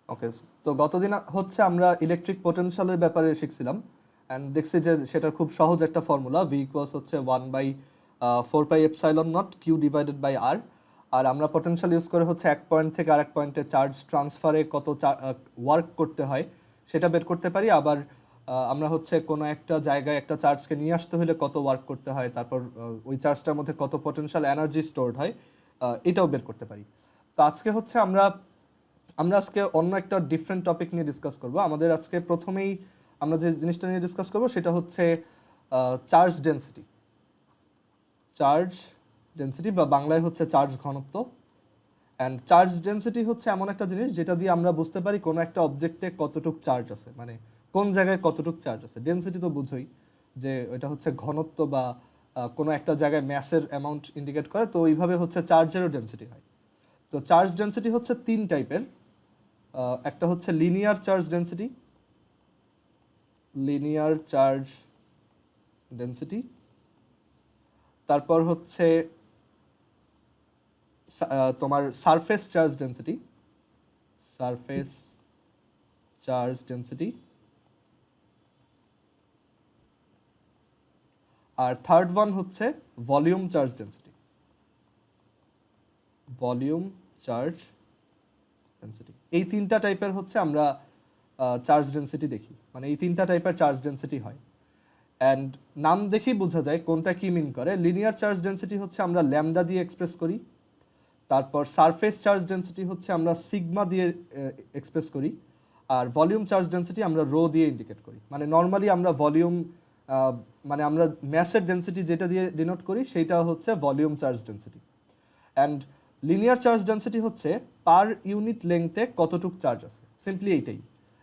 ওকে, তো গতদিন হচ্ছে আমরা ইলেকট্রিক পোটেনশিয়ালের ব্যাপারে শিখছিলাম অ্যান্ড দেখছি যে সেটার খুব সহজ একটা ফর্মুলা ভি ইকুয়ালস হচ্ছে 1/4πε0 কিউ ডিভাইডেড বাই আর। আর আমরা পোটেনশিয়াল ইউজ করে হচ্ছে এক পয়েন্ট থেকে আরেক পয়েন্টে চার্জ ট্রান্সফারে কত ওয়ার্ক করতে হয় সেটা বের করতে পারি। আবার আমরা হচ্ছে কোনো একটা জায়গায় একটা চার্জকে নিয়ে আসতে হলে কত ওয়ার্ক করতে হয়, তারপর ওই চার্জটার মধ্যে কত পোটেনশিয়াল এনার্জি স্টোরড হয় এটাও বের করতে পারি। তো আজকে হচ্ছে আমরা আজকে অন্য একটা ডিফারেন্ট টপিক নিয়ে ডিসকাস করব। আমাদের আজকে প্রথমেই আমরা যে জিনিসটা নিয়ে ডিসকাস করব সেটা হচ্ছে চার্জ ডেনসিটি। চার্জ ডেনসিটি বা বাংলায় হচ্ছে চার্জ ঘনত্ব। অ্যান্ড চার্জ ডেনসিটি হচ্ছে এমন একটা জিনিস যেটা দিয়ে আমরা বুঝতে পারি কোনো একটা অবজেক্টে কতটুক চার্জ আছে, মানে কোন জায়গায় কতটুক চার্জ আছে। ডেনসিটি তো বুঝোই যে এটা হচ্ছে ঘনত্ব বা কোনো একটা জায়গায় ম্যাসের অ্যামাউন্ট ইন্ডিকেট করে, তো ওইভাবে হচ্ছে চার্জেরও ডেনসিটি হয়। তো চার্জ ডেনসিটি হচ্ছে তিন টাইপের। একটা হচ্ছে লিনিয়ার চার্জ ডেনসিটি, তারপর হচ্ছে তোমার সারফেস চার্জ ডেনসিটি, আর থার্ড ওয়ান হচ্ছে ভলিউম চার্জ ডেনসিটি। এই তিনটা টাইপের হচ্ছে আমরা চার্জ ডেনসিটি দেখি, মানে এই তিনটা টাইপের চার্জ ডেনসিটি হয়। অ্যান্ড নাম দেখেই বোঝা যায় কোনটা কি মিন করে। লিনিয়ার চার্জ ডেনসিটি হচ্ছে আমরা ল্যামডা দিয়ে এক্সপ্রেস করি, তারপর সারফেস চার্জ ডেনসিটি হচ্ছে আমরা সিগমা দিয়ে এক্সপ্রেস করি, আর ভলিউম চার্জ ডেনসিটি আমরা রো দিয়ে ইন্ডিকেট করি। মানে নর্মালি আমরা ভলিউম মানে আমরা ম্যাসের ডেনসিটি যেটা দিয়ে ডিনোট করি সেইটা হচ্ছে volume charge density. And linear charge density হচ্ছে পার ইউনিট লেংথে কতটুক চার্জ আছে, সিম্পলি এইটাই।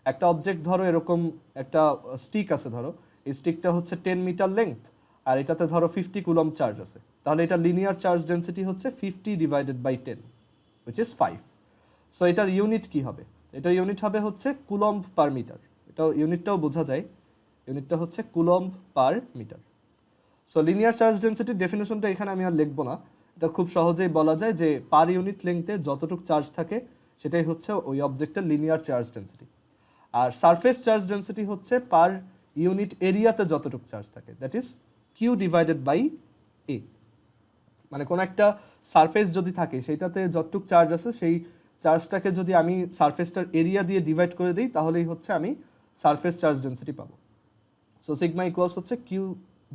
একটা অবজেক্ট ধরো এরকম একটা স্টিক আছে, ধরো এই স্টিকটা হচ্ছে 10 মিটার লেংথ আর এটাতে ধরো 50 কুলম চার্জ আছে, তাহলে এটা লিনিয়ার চার্জ ডেনসিটি হচ্ছে 50 divided by 10 which is 5। So এটার ইউনিট কি হবে? এটার ইউনিট হবে হচ্ছে কুলম্ব পার মিটার। এটা ইউনিটটাও বোঝা যায়, ইউনিটটা হচ্ছে coulomb per metre. So linear charge ডেনসিটির ডেফিনেশনটা এখানে আমি আর লিখবো না, এটা খুব সহজেই বলা যায় যে পার ইউনিট লেংথে যতটুকু চার্জ থাকে সেটাই হচ্ছে ওই অবজেক্টের লিনিয়ার চার্জ ডেনসিটি। আর সারফেস চার্জ ডেনসিটি হচ্ছে পার ইউনিট এরিয়াতে যতটুকু চার্জ থাকে, that is Q divided by A. মানে কোনো একটা সারফেস যদি থাকে সেইটাতে যতটুকু চার্জ আছে সেই চার্জটাকে যদি আমি সারফেসটার এরিয়া দিয়ে ডিভাইড করে দিই তাহলেই হচ্ছে আমি সারফেস চার্জ ডেনসিটি পাবো। সো সিগমা ইকুয়ালস হচ্ছে কিউ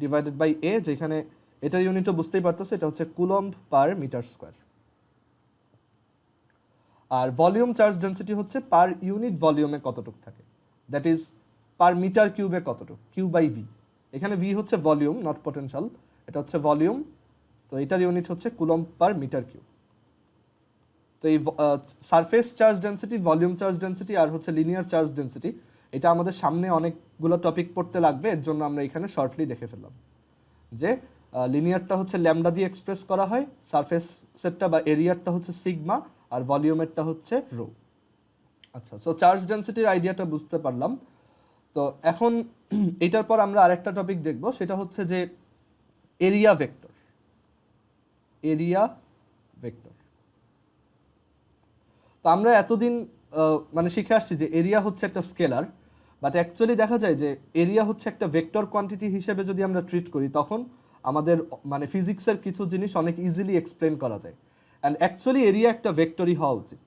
ডিভাইডেড বাই এ, যেখানে এটার ইউনিটও বুঝতেই পারতেছে, এটা হচ্ছে কুলম্ব পার মিটার স্কোয়ার। আর ভলিউম চার্জ ডেনসিটি হচ্ছে পার ইউনিট ভলিউমে কতটুকু থাকে, দ্যাট ইজ পার মিটার কিউবে কতটুকু, কিউ বাই ভি। এখানে ভি হচ্ছে ভলিউম, নট পটেনশিয়াল, এটা হচ্ছে ভলিউম, তো এটার ইউনিট হচ্ছে কুলম্ব পার মিটার কিউব। তো এই surface charge density, volume charge density আর হচ্ছে লিনিয়ার চার্জ ডেনসিটি, এটা আমাদের সামনে অনেকগুলো টপিক পড়তে লাগবে, এর জন্য আমরা এখানে শর্টলি দেখে ফেললাম যে লিনিয়ারটা হচ্ছে ল্যামডা দিয়ে এক্সপ্রেস করা হয়, সারফেস সেটটা বা এরিয়ারটা হচ্ছে সিগমা, আর ভলিউমেরটা হচ্ছে রো। আচ্ছা, সো চার্জ ডেনসিটির আইডিয়াটা বুঝতে পারলাম। তো এখন এটার পর আমরা আরেকটা টপিক দেখব, সেটা হচ্ছে যে এরিয়া ভেক্টর। তো আমরা এতদিন মানে শিখে আসছি যে এরিয়া হচ্ছে একটা স্কেলার, বাট অ্যাকচুয়ালি দেখা যায় যে এরিয়া হচ্ছে একটা ভেক্টর কোয়ান্টিটি হিসেবে যদি আমরা ট্রিট করি তখন আমাদের মানে ফিজিক্সের কিছু জিনিস অনেক ইজিলি এক্সপ্লেন করা যায়। অ্যান্ড অ্যাকচুয়ালি এরিয়া একটা ভেক্টরই হওয়া উচিত।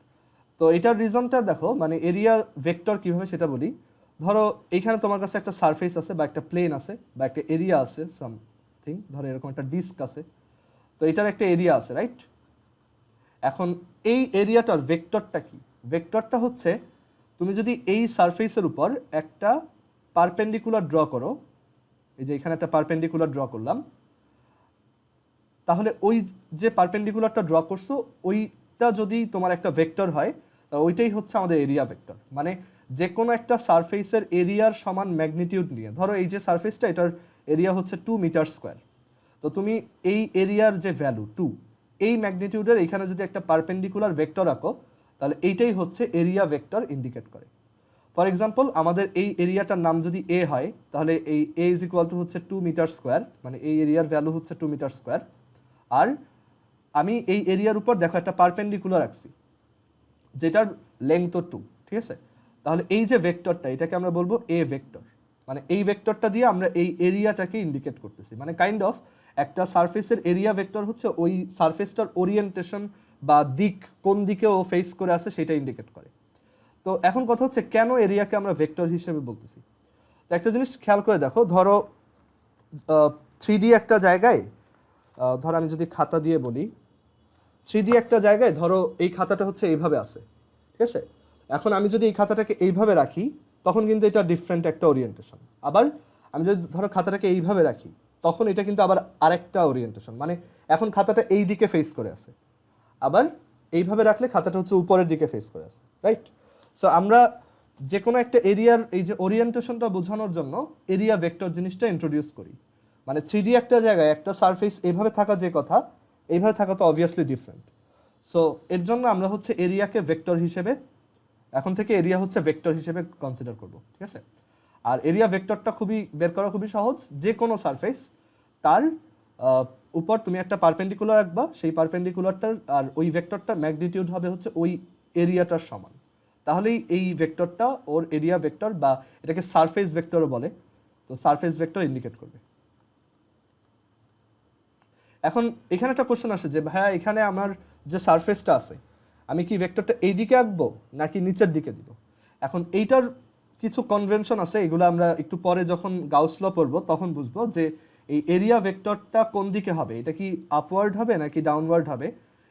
তো এটার রিজনটা দেখো, মানে এরিয়া ভেক্টর কীভাবে সেটা বলি। ধরো এইখানে তোমার কাছে একটা সারফেস আছে বা একটা প্লেন আছে বা একটা এরিয়া আছে সামথিং, ধরো এরকম একটা ডিস্ক আছে, তো এটার একটা এরিয়া আছে, রাইট? এখন এই এরিয়াটার ভেক্টরটা কি? ভেক্টরটা হচ্ছে তুমি যদি এই সারফেসের উপর একটা পারপেন্ডিকুলার ড্র করো, এই যে এখানে একটা পারপেন্ডিকুলার ড্র করলাম, তাহলে ওই যে পারপেন্ডিকুলারটা ড্র করছো ওইটা যদি তোমার একটা ভেক্টর হয়, ওইটাই হচ্ছে আমাদের এরিয়া ভেক্টর। মানে যে কোনো একটা সারফেসের এরিয়ার সমান ম্যাগনিটিউড নিয়ে, ধরো এই যে সারফেসটা, এটার এরিয়া হচ্ছে 2 মিটার স্কোয়ার, তো তুমি এই এরিয়ার যে ভ্যালু 2, এই ম্যাগনিটিউডের এখানে যদি একটা পারপেন্ডিকুলার ভেক্টর আঁকো তাহলে এইটাই হচ্ছে এরিয়া ভেক্টর ইন্ডিকেট করে। ফর এক্সাম্পল, আমাদের এই এরিয়াটার নাম যদি এ হয় তাহলে এই এ ইজ ইকুয়াল টু হচ্ছে 2 মিটার স্কোয়ার, মানে এই এরিয়ার ভ্যালু হচ্ছে 2 মিটার স্কোয়ার। আর আমি এই এরিয়ার উপর দেখো একটা পারপেন্ডিকুলার আঁকছি যেটার লেংথ 2, ঠিক আছে? তাহলে এই যে ভেক্টরটা এটাকে আমরা বলবো এ ভেক্টর, মানে এই ভেক্টরটা দিয়ে আমরা এই এরিয়াটাকে ইন্ডিকেট করতেছি, মানে কাইন্ড অফ একটা সারফেসের এরিয়া ভেক্টর হচ্ছে ওই সারফেসটার ওরিয়েন্টেশন বা দিক, কোন দিকে ও ফেস করে আছে সেটা ইন্ডিকেট করে। তো এখন কথা হচ্ছে কেন এরিয়াকে আমরা ভেক্টর হিসেবে বলতেছি। তো একটা জিনিস খেয়াল করে দেখো, ধরো 3D একটা জায়গায়, ধরো আমি যদি খাতা দিয়ে বলি, 3D একটা জায়গায় ধরো এই খাতাটা হচ্ছে এইভাবে আছে, ঠিক আছে? এখন আমি যদি এই খাতাটাকে এইভাবে রাখি তখন কিন্তু এটা ডিফারেন্ট একটা ওরিয়েন্টেশন। আবার আমি যদি ধরো খাতাটাকে এইভাবে রাখি তখন এটা কিন্তু আবার আরেকটা ওরিয়েন্টেশন, মানে এখন খাতাটা এই দিকে ফেস করে আছে, আবার এইভাবে রাখলে খাতাটা হচ্ছে উপরের দিকে ফেস করে আছে, রাইট? সো আমরা যে কোনো একটা এরিয়ার এই যে ওরিয়েন্টেশনটা বোঝানোর জন্য এরিয়া ভেক্টর জিনিসটা ইন্ট্রোডিউস করি। মানে 3D একটা জায়গায় একটা সারফেস এইভাবে থাকা যে কথা, এইভাবে থাকা তো অবভিয়াসলি ডিফারেন্ট। সো এর জন্য আমরা হচ্ছে এরিয়াকে ভেক্টর হিসেবে, এখন থেকে এরিয়া হচ্ছে ভেক্টর হিসেবে কনসিডার করব, ঠিক আছে? আর এরিয়া ভেক্টরটা বের করা খুবই সহজ। যে কোনো সারফেস তার উপর তুমি একটা পারপেন্ডিকুলার রাখবা, সেই পারপেন্ডিকুলারটার আর ওই ভেক্টরটার ম্যাগনিটিউড হবে হচ্ছে ওই এরিয়াটার সমান, তাহলেই এই ভেক্টরটা ওর এরিয়া ভেক্টর, বা এটাকে সারফেস ভেক্টরও বলে, তো সারফেস ভেক্টর ইন্ডিকেট করবে। এখন এখানে একটা কোশ্চেন আসে যে ভাইয়া এখানে আমার যে সারফেসটা আছে আমি কি ভেক্টরটা এই দিকে আঁকবো নাকি নিচের দিকে দিব? এখন এইটার কিছু কনভেনশন আছে, এগুলো আমরা একটু পরে যখন গাউস ল পড়বো তখন বুঝবো যে এই এরিয়া ভেক্টরটা কোন দিকে হবে, এটা কি আপওয়ার্ড হবে নাকি ডাউনওয়ার্ড হবে,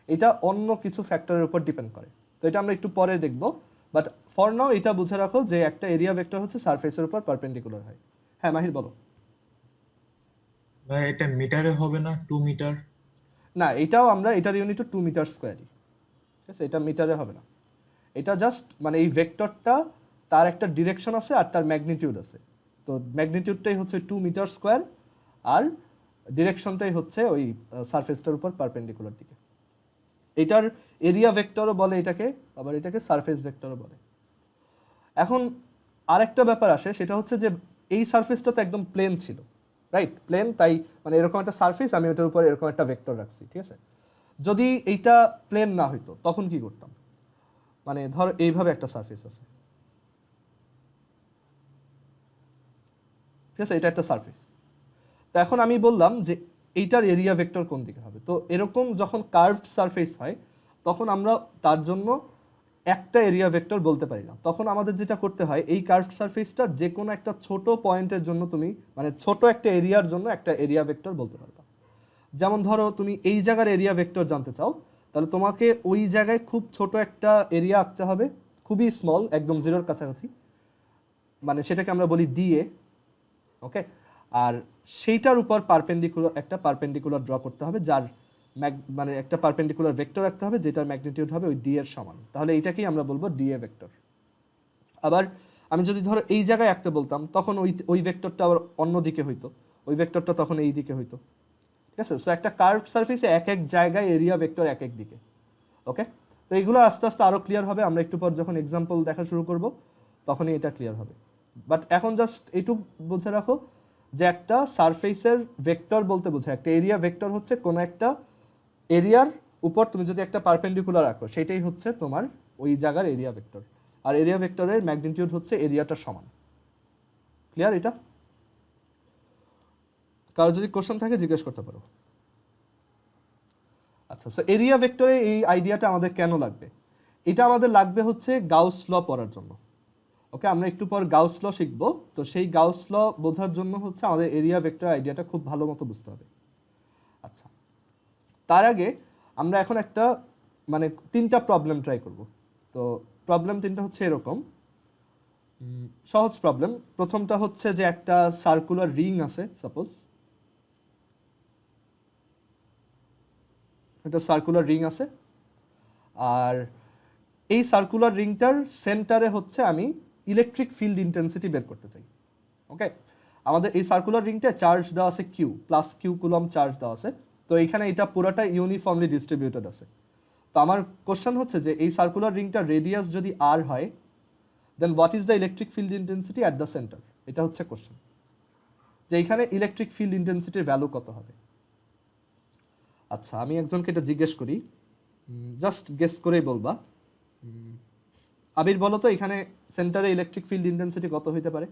এটা অন্য কিছু ফ্যাক্টরের উপর ডিপেন্ড করে। তো এটা আমরা একটু পরে দেখবো, বাট ফর নাও এটা বুঝে রাখো যে একটা এরিয়া ভেক্টর হচ্ছে সারফেসের উপর পারপেন্ডিকুলার হয়। হ্যাঁ মাহির বলো। ভাই এটা মিটারে হবে না, 2 মিটার? না, এটাও আমরা এটার ইউনিট 2 মিটার স্কোয়ারই, ঠিক আছে? এটা মিটারে হবে না, এটা জাস্ট মানে এই ভেক্টরটা তার একটা ডিরেকশন আছে আর তার ম্যাগনিটিউড আছে, তো ম্যাগনিটিউডটাই হচ্ছে 2 মিটার স্কোয়ার আর ডিরেকশনটাই হচ্ছে ওই সারফেসটার উপর পারপেন্ডিকুলার দিকে। এটার এরিয়া ভেক্টরও বলে এটাকে, আবার এটাকে সারফেস ভেক্টরও বলে। এখন আরেকটা ব্যাপার আসে, সেটা হচ্ছে যে এই সারফেসটা তো একদম প্লেন ছিল, রাইট? প্লেন, তাই মানে এরকম একটা সারফেস আমি ওটার উপর এরকম একটা ভেক্টর রাখছি, ঠিক আছে? যদি এইটা প্লেন না হইতো তখন কি করতাম? মানে ধর এইভাবে একটা সারফেস আছে, ঠিক আছে? এটা একটা সারফেস। তো এখন আমি বললাম যে এইটার এরিয়া ভেক্টর কোন দিকে হবে। তো এরকম যখন কার্ভড সারফেস হয় তখন আমরা তার জন্য একটা এরিয়া ভেক্টর বলতে পারি না, তখন আমাদের যেটা করতে হয় এই কার্ভড সারফেসটার যে কোনো একটা ছোট পয়েন্টের জন্য তুমি মানে ছোট একটা এরিয়ার জন্য একটা এরিয়া ভেক্টর বলতে পারবা। যেমন ধরো তুমি এই জায়গার এরিয়া ভেক্টর জানতে চাও, তাহলে তোমাকে ওই জায়গায় খুব ছোট একটা এরিয়া আঁকতে হবে, খুবই স্মল, একদম জিরোর কাছাকাছি, মানে সেটাকে আমরা বলি ডিএ, ওকে? আর সেইটার উপর একটা পারপেন্ডিকুলার ড্র করতে হবে, যার মানে একটা পারপেন্ডিকুলার ভেক্টর রাখতে হবে যেটার ম্যাগনিটিউড হবে ওই ডি এর সমান, তাহলে এইটাকেই আমরা বলবো ডিএ ভেক্টর। আবার আমি যদি ধরো এই জায়গায় আঁকতে বলতাম তখন ওই ভেক্টরটা আবার অন্য দিকে হইতো, ওই ভেক্টরটা তখন এই দিকে হইতো, ঠিক আছে? সো একটা কার্ভড সারফেসে এক এক জায়গায় এরিয়া ভেক্টর এক এক দিকে, ওকে? তো এইগুলো আস্তে আস্তে আরো ক্লিয়ার হবে, আমরা একটু পর যখন এক্সাম্পল দেখা শুরু করব তখনই এটা ক্লিয়ার হবে। বাট এখন জাস্ট এইটুকু বুঝে রাখো যে একটা সারফেসের ভেক্টর বলতে বোঝায় একটা এরিয়া ভেক্টর হচ্ছে কোনো একটা এরিয়ার উপর তুমি যদি একটা পারপেন্ডিকুলার রাখো সেটাই হচ্ছে তোমার ওই জায়গার এরিয়া ভেক্টর, আর এরিয়া ভেক্টরের ম্যাগনিটিউড হচ্ছে এরিয়াটার সমান। ক্লিয়ার এটা? কারো যদি কোশ্চেন থাকে জিজ্ঞেস করতে পারো। আচ্ছা, সো এরিয়া ভেক্টরে এই আইডিয়াটা আমাদের কেন লাগবে? এটা আমাদের লাগবে হচ্ছে গাউস ল পড়ার জন্য, ওকে? আমরা একটু পর গাউস ল শিখবো, তো সেই গাউস ল বোঝার জন্য হচ্ছে আমাদের এরিয়া ভেক্টর আইডিয়াটা খুব ভালো মতো বুঝতে হবে। আচ্ছা, তার আগে আমরা এখন একটা মানে 3টা প্রবলেম ট্রাই করব। তো প্রবলেম 3টা হচ্ছে এরকম, সহজ প্রবলেম। প্রথমটা হচ্ছে যে একটা সার্কুলার রিং আছে, সাপোজ একটা সার্কুলার রিং আছে, আর এই সার্কুলার রিংটার সেন্টারে হচ্ছে আমি ইলেকট্রিক ফিল্ড ইন্টেন্সিটি বের করতে চাই, ওকে? আমাদের এই সার্কুলার রিংটা চার্জ দেওয়া আছে Q, plus Q coulomb charge দেওয়া আছে, তো এইখানে এটা পুরোটা ইউনিফর্মলি ডিস্ট্রিবিউটেড আছে। তো আমার কোশ্চেন হচ্ছে যে এই সার্কুলার রিংটার রেডিয়াস যদি আর হয় then what is the electric field intensity at the centre, এটা হচ্ছে কোশ্চেন, যে এইখানে ইলেকট্রিক ফিল্ড ইন্টেন্সিটির ভ্যালু কত হবে। আচ্ছা, আমি একজনকে এটা জিজ্ঞেস করি, জাস্ট গেস করেই বলবা। আবির বলো তো এখানে সেন্টারে ইলেকট্রিক ফিল্ড ইন্টেন্সিটি কত হইতে পারে?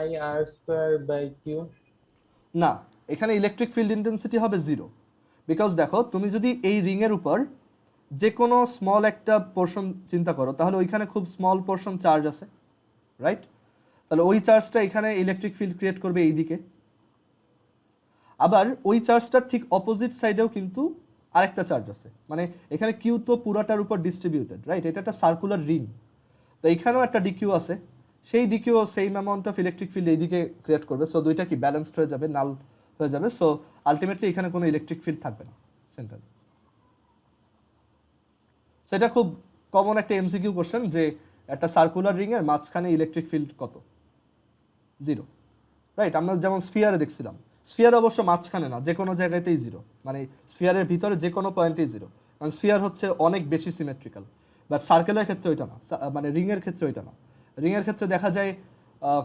I r square by q. না, এখানে ইলেকট্রিক ফিল্ড ইন্টেন্সিটি হবে 0, বিকজ দেখো তুমি যদি এই রিং এর উপর যে কোনো স্মল একটা পোর্শন চিন্তা করো, তাহলে ওইখানে খুব স্মল পোর্শন চার্জ আছে, রাইট? তাহলে ওই চার্জটা এখানে ইলেকট্রিক ফিল্ড ক্রিয়েট করবে এই দিকে। আবার ওই চার্জটার ঠিক অপোজিট সাইডেও কিন্তু আরেকটা চার্জ আছে, মানে এখানে কিউ তো পুরাটার উপর ডিস্ট্রিবিউটেড, রাইট? এটা একটা সার্কুলার রিং, তো এখানেও একটা ডিকিউ আছে, সেই DQ same amount of electric field এইদিকে ক্রিয়েট করবে। সো দুইটা কি ব্যালেন্সড হয়ে যাবে, নাল হয়ে যাবে। সো আলটিমেটলি এখানে কোনো ইলেকট্রিক ফিল্ড থাকবে না সেন্টারে। সো এটা খুব কমন একটা এমসিকিউ কোশ্চেন যে একটা সার্কুলার রিং এর মাঝখানে ইলেকট্রিক ফিল্ড কত? 0, রাইট? আমরা যেমন স্ফিয়ারে দেখছিলাম, স্ফিয়ার অবশ্য মাঝখানে না, যে কোনো জায়গাতেই 0, মানে স্ফিয়ারের ভিতরে যে কোনো পয়েন্টেই 0, কারণ স্ফিয়ার হচ্ছে অনেক বেশি সিমেট্রিক্যাল। বাট সার্কেলের ক্ষেত্রে ওইটা না, মানে রিংয়ের ক্ষেত্রে ওইটা না। রিংয়ের ক্ষেত্রে দেখা যায়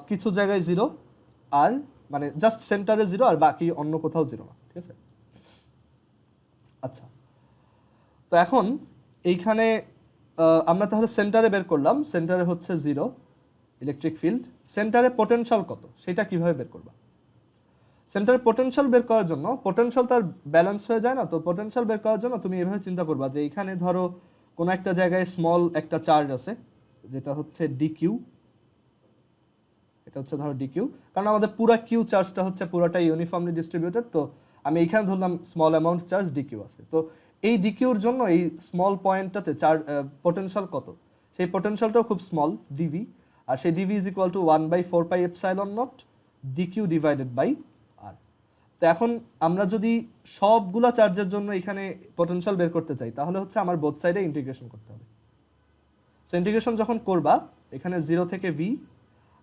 কিছু জায়গায় 0, আর মানে জাস্ট সেন্টারে 0 আর বাকি অন্য কোথাও 0 না, ঠিক আছে? আচ্ছা, তো এখন এইখানে আমরা তাহলে সেন্টারে বের করলাম, সেন্টারে হচ্ছে 0 ইলেকট্রিক ফিল্ড। সেন্টারে পোটেনশিয়াল কত সেটা কিভাবে বের করবা? সেন্টারে পোটেনশিয়াল বের করার জন্য, পোটেনশিয়াল তার ব্যালেন্স হয়ে যায় না, তো পোটেনশিয়াল বের করার জন্য তুমি এভাবে চিন্তা করবা যে এখানে ধরো কোনো একটা জায়গায় স্মল একটা চার্জ আছে, যেটা হচ্ছে ডিকিউ, এটা হচ্ছে ধরো ডিকিউ, কারণ আমাদের পুরো কিউ চার্জটা হচ্ছে পুরোটাই ইউনিফর্মলি ডিস্ট্রিবিউটেড। তো আমি এখানে ধরলাম স্মল অ্যামাউন্ট চার্জ ডিকিউ আছে, তো এই ডিকিউর জন্য এই স্মল পয়েন্টটাতে চার্জ পোটেনশিয়াল কত, সেই পোটেনশিয়ালটাও খুব স্মল, ডিভি, আর সেই dv is equal to 1/4πε0 dq divided by R. তো এখন আমরা যদি সবগুলা চার্জের জন্য এখানে পোটেনশিয়াল বের করতে চাই, তাহলে হচ্ছে আমার বোথ সাইডে ইন্টিগ্রেশন করতে হবে। সো ইন্টিগ্রেশন যখন করবা, এখানে 0 থেকে ভি,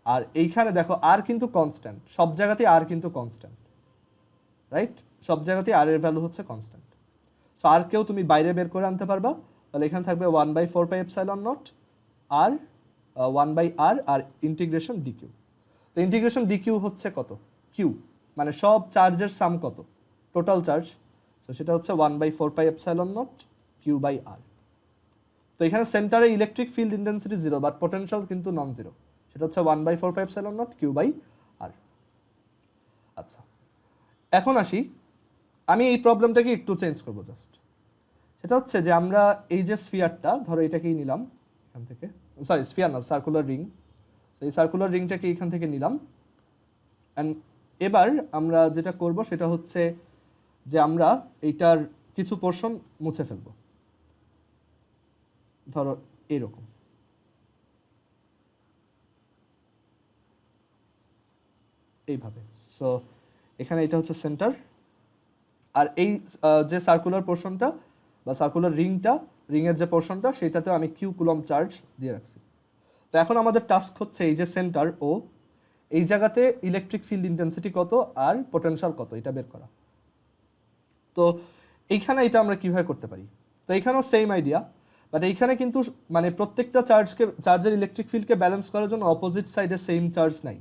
আর এইখানে দেখো আর কিন্তু কনস্ট্যান্ট, সব জায়গাতেই আর কিন্তু কনস্ট্যান্ট, রাইট? সব জায়গাতেই আর এর ভ্যালু হচ্ছে কনস্ট্যান্ট। সো আর কেউ তুমি বাইরে বের করে আনতে পারবা, তাহলে এখানে থাকবে 1/4πε0 আর 1/r আর ইন্টিগ্রেশন ডিকিউ। তো ইন্টিগ্রেশন ডিকিউ হচ্ছে কত? কিউ, মানে সব চার্জের সাম কত, টোটাল চার্জ, তো সেটা হচ্ছে 1/4πε0 কিউ বাই আর। তো এখানে সেন্টারে electric field intensity 0, but potential কিন্তু নন জিরো, সেটা হচ্ছে 1/4πε0 কিউ বাই আর। আচ্ছা, এখন আসি, আমি এই প্রবলেমটাকে একটু চেঞ্জ করবো জাস্ট। সেটা হচ্ছে যে আমরা এই যে স্ফিয়ারটা, ধরো এটাকেই নিলাম এখান থেকে, সরি স্ফিয়ার না, সার্কুলার রিং, এই সার্কুলার রিংটাকে এখান থেকে নিলাম। অ্যান্ড এবার আমরা যেটা করব সেটা হচ্ছে যে আমরা এইটার কিছু পোর্শন মুছে ফেলব, ধরো এরকম। এইভাবে। সো এখানে এটা হচ্ছে সেন্টার, আর এই যে সার্কুলার পোর্শনটা বা সার্কুলার রিংটা, রিংয়ের যে পোর্শনটা, সেটাতে আমি কিউ কুলম চার্জ দিয়ে রাখছি। তো এখন আমাদের টাস্ক হচ্ছে এই যে সেন্টার ও এই জায়গাতে ইলেকট্রিক ফিল্ড ইন্টেন্সিটি কত আর পোটেনশিয়াল কত এটা বের করা। তো এইখানে এটা আমরা কিভাবে করতে পারি? তো এইখানেও সেম আইডিয়া, বাট এইখানে কিন্তু মানে প্রত্যেকটা চার্জের ইলেকট্রিক ফিল্ডকে ব্যালেন্স করার জন্য অপোজিট সাইডে সেম চার্জ নাই।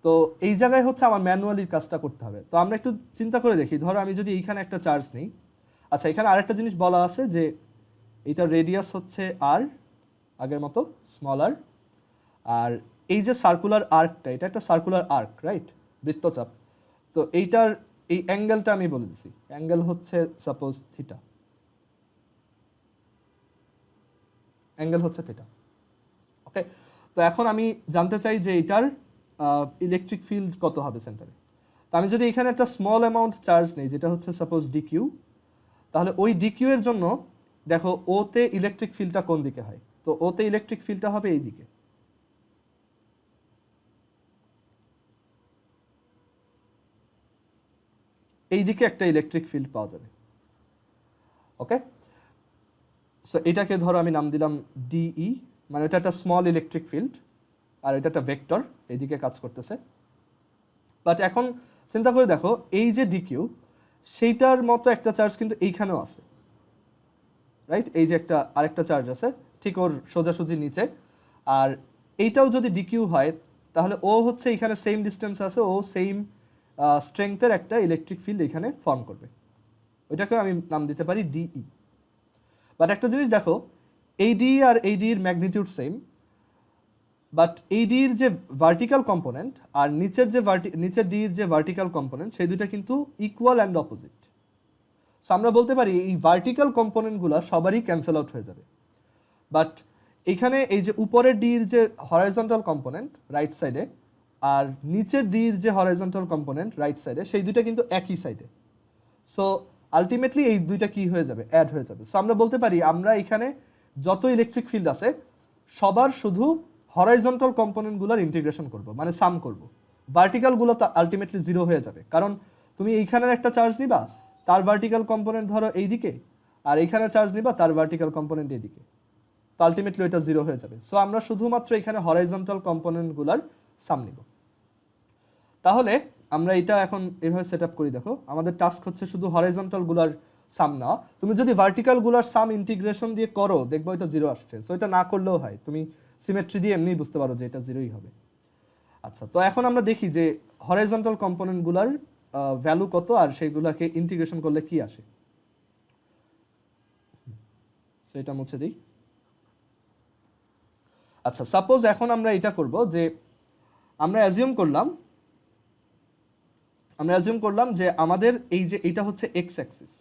তো এই জায়গায় হচ্ছে আমার ম্যানুয়ালি কাজটা করতে হবে। তো আমরা একটু চিন্তা করে দেখি, ধরো আমি যদি এইখানে একটা চার্জ নিই, আচ্ছা এখানে আরেকটা জিনিস বলা আছে যে এইটার রেডিয়াস হচ্ছে আর, আগের মতো স্মল আর, আর এই যে সার্কুলার আর্কটা, এটা একটা সার্কুলার আর্ক, রাইট? বৃত্তচাপ। তো এইটার এই অ্যাঙ্গেলটা আমি বলে দিছি, অ্যাঙ্গেল হচ্ছে সাপোজ থিটা, অ্যাঙ্গেল হচ্ছে থিটা, ওকে? তো এখন আমি জানতে চাই যে এটার ইলেকট্রিক ফিল্ড কত হবে সেন্টারে। তো আমি যদি এখানে একটা স্মল অ্যামাউন্ট চার্জ নেই, যেটা হচ্ছে সাপোজ ডিকিউ, তাহলে ওই ডিকিউ এর জন্য দেখো ওতে ইলেকট্রিক ফিল্ডটা কোন দিকে হয়, তো ওতে ইলেকট্রিক ফিল্ডটা হবে এই দিকে। এই দিকে একটা ইলেকট্রিক ফিল্ড পাওয়া যাবে, ওকে? সো এটাকে ধরো আমি নাম দিলাম ডিই, মানে এটা একটা স্মল ইলেকট্রিক ফিল্ড, আর এটা একটা ভেক্টর এইদিকে কাজ করতেছে। বাট এখন চিন্তা করে দেখো, এই যে ডিকিউ, সেইটার মতো একটা চার্জ কিন্তু এইখানেও আছে, রাইট? এই যে একটা আরেকটা চার্জ আছে ঠিক ওর সোজাসুজি নিচে, আর এইটাও যদি ডিকিউ হয়, তাহলে ও হচ্ছে এখানে সেম ডিস্টেন্স আছে, ও সেম স্ট্রেংথের একটা ইলেকট্রিক ফিল্ড এখানে ফর্ম করবে। ওইটাকে আমি নাম দিতে পারি ডিই। বাট একটা জিনিস দেখো, এই ডি আর এই ডি এর ম্যাগনিটিউড সেম, বাট এই ডি এর যে ভার্টিক্যাল কম্পোনেন্ট আর নিচের ডি এর যে ভার্টিক্যাল কম্পোনেন্ট সেই দুইটা কিন্তু ইকুয়াল অ্যান্ড অপোজিট। সো আমরা বলতে পারি এই ভার্টিক্যাল কম্পোনেন্টগুলো সবারই ক্যান্সেল আউট হয়ে যাবে। বাট এখানে এই যে উপরের ডি এর যে হরাইজন্টাল কম্পোনেন্ট রাইট সাইডে আর নিচের ডি এর যে হরাইজন্টাল কম্পোনেন্ট রাইট সাইডে সেই দুইটা কিন্তু একই সাইডে। সো আলটিমেটলি এই দুইটা কি হয়ে যাবে, অ্যাড হয়ে যাবে। সো আমরা বলতে পারি আমরা এখানে যত ইলেকট্রিক ফিল্ড আছে সবার শুধু হরাইজন্টাল কম্পোনেন্টগুলোর ইন্টিগ্রেশন করব, মানে সাম করব। ভার্টিক্যালগুলো তো আলটিমেটলি জিরো হয়ে যাবে, কারণ তুমি এইখানের একটা চার্জ নিবা, তার ভার্টিক্যাল কম্পোনেন্ট ধরো এইদিকে, আর এইখানে চার্জ নিবা, তার ভার্টিক্যাল কম্পোনেন্ট এইদিকে, তো আলটিমেটলি ওইটা জিরো হয়ে যাবে। সো আমরা শুধুমাত্র এখানে হরাইজন্টাল কম্পোনেন্টগুলোর সাম নিব। তাহলে আমরা এটা এখন এভাবে সেট আপ করি। দেখো আমাদের টাস্ক হচ্ছে শুধু হরাইজন্টালগুলোর সাম নেওয়া। তুমি যদি ভার্টিক্যালগুলোর সাম ইন্টিগ্রেশন দিয়ে করো দেখবো এটা জিরো আসছে। সো এটা না করলেও হয়, তুমি সিমেট্রি দিয়ে এমনি বুঝতে পারো যে এটা জিরোই হবে। আচ্ছা, তো এখন আমরা দেখি যে হরাইজন্টাল কম্পোনেন্টগুলোর ভ্যালু কত আর সেইগুলোকে ইন্টিগ্রেশন করলে কি আসে। সো এটা মুছে দিই। আচ্ছা, সাপোজ এখন আমরা এটা করব যে আমরা অ্যাজিউম করলাম যে আমাদের এই যে এটা হচ্ছে এক্স অ্যাক্সিস,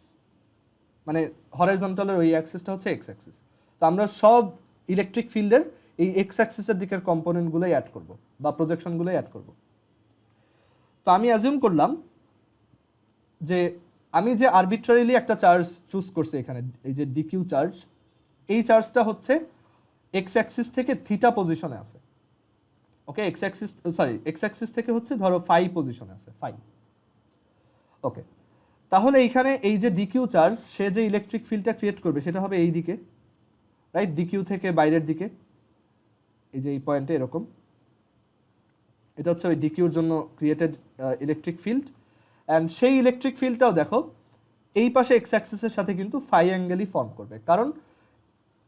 মানে হরাইজন্টালের ওই অ্যাক্সিসটা হচ্ছে এক্স অ্যাক্সিস। তো আমরা সব ইলেকট্রিক ফিল্ডের এই এক্স অ্যাক্সিসের দিকের কম্পোনেন্টগুলোই অ্যাড করব বা প্রজেকশনগুলোই অ্যাড করব। তো আমি অ্যাজিউম করলাম যে আমি যে আরবিট্রারিলি একটা চার্জ চুজ করছি এখানে, এই যে ডিকিউ চার্জ, এই চার্জটা হচ্ছে এক্স অ্যাক্সিস থেকে থিটা পজিশনে আছে। ওকে, এক্স অ্যাক্সিস থেকে হচ্ছে ধরো ফাই পজিশনে আছে, ফাই। ওকে, তাহলে এইখানে এই যে ডিকিউ চার্জ সে যে ইলেকট্রিক ফিল্ডটা ক্রিয়েট করবে সেটা হবে এই দিকে, রাইট, ডিকিউ থেকে বাইরের দিকে, এই যে এই পয়েন্টে এরকম। এটা হচ্ছে ওই ডিকিউর জন্য ক্রিয়েটেড ইলেকট্রিক ফিল্ড। অ্যান্ড সেই ইলেকট্রিক ফিল্ডটাও দেখো এই পাশে এক্স অ্যাক্সিসের সাথে কিন্তু ফাই অ্যাঙ্গেলই ফর্ম করবে, কারণ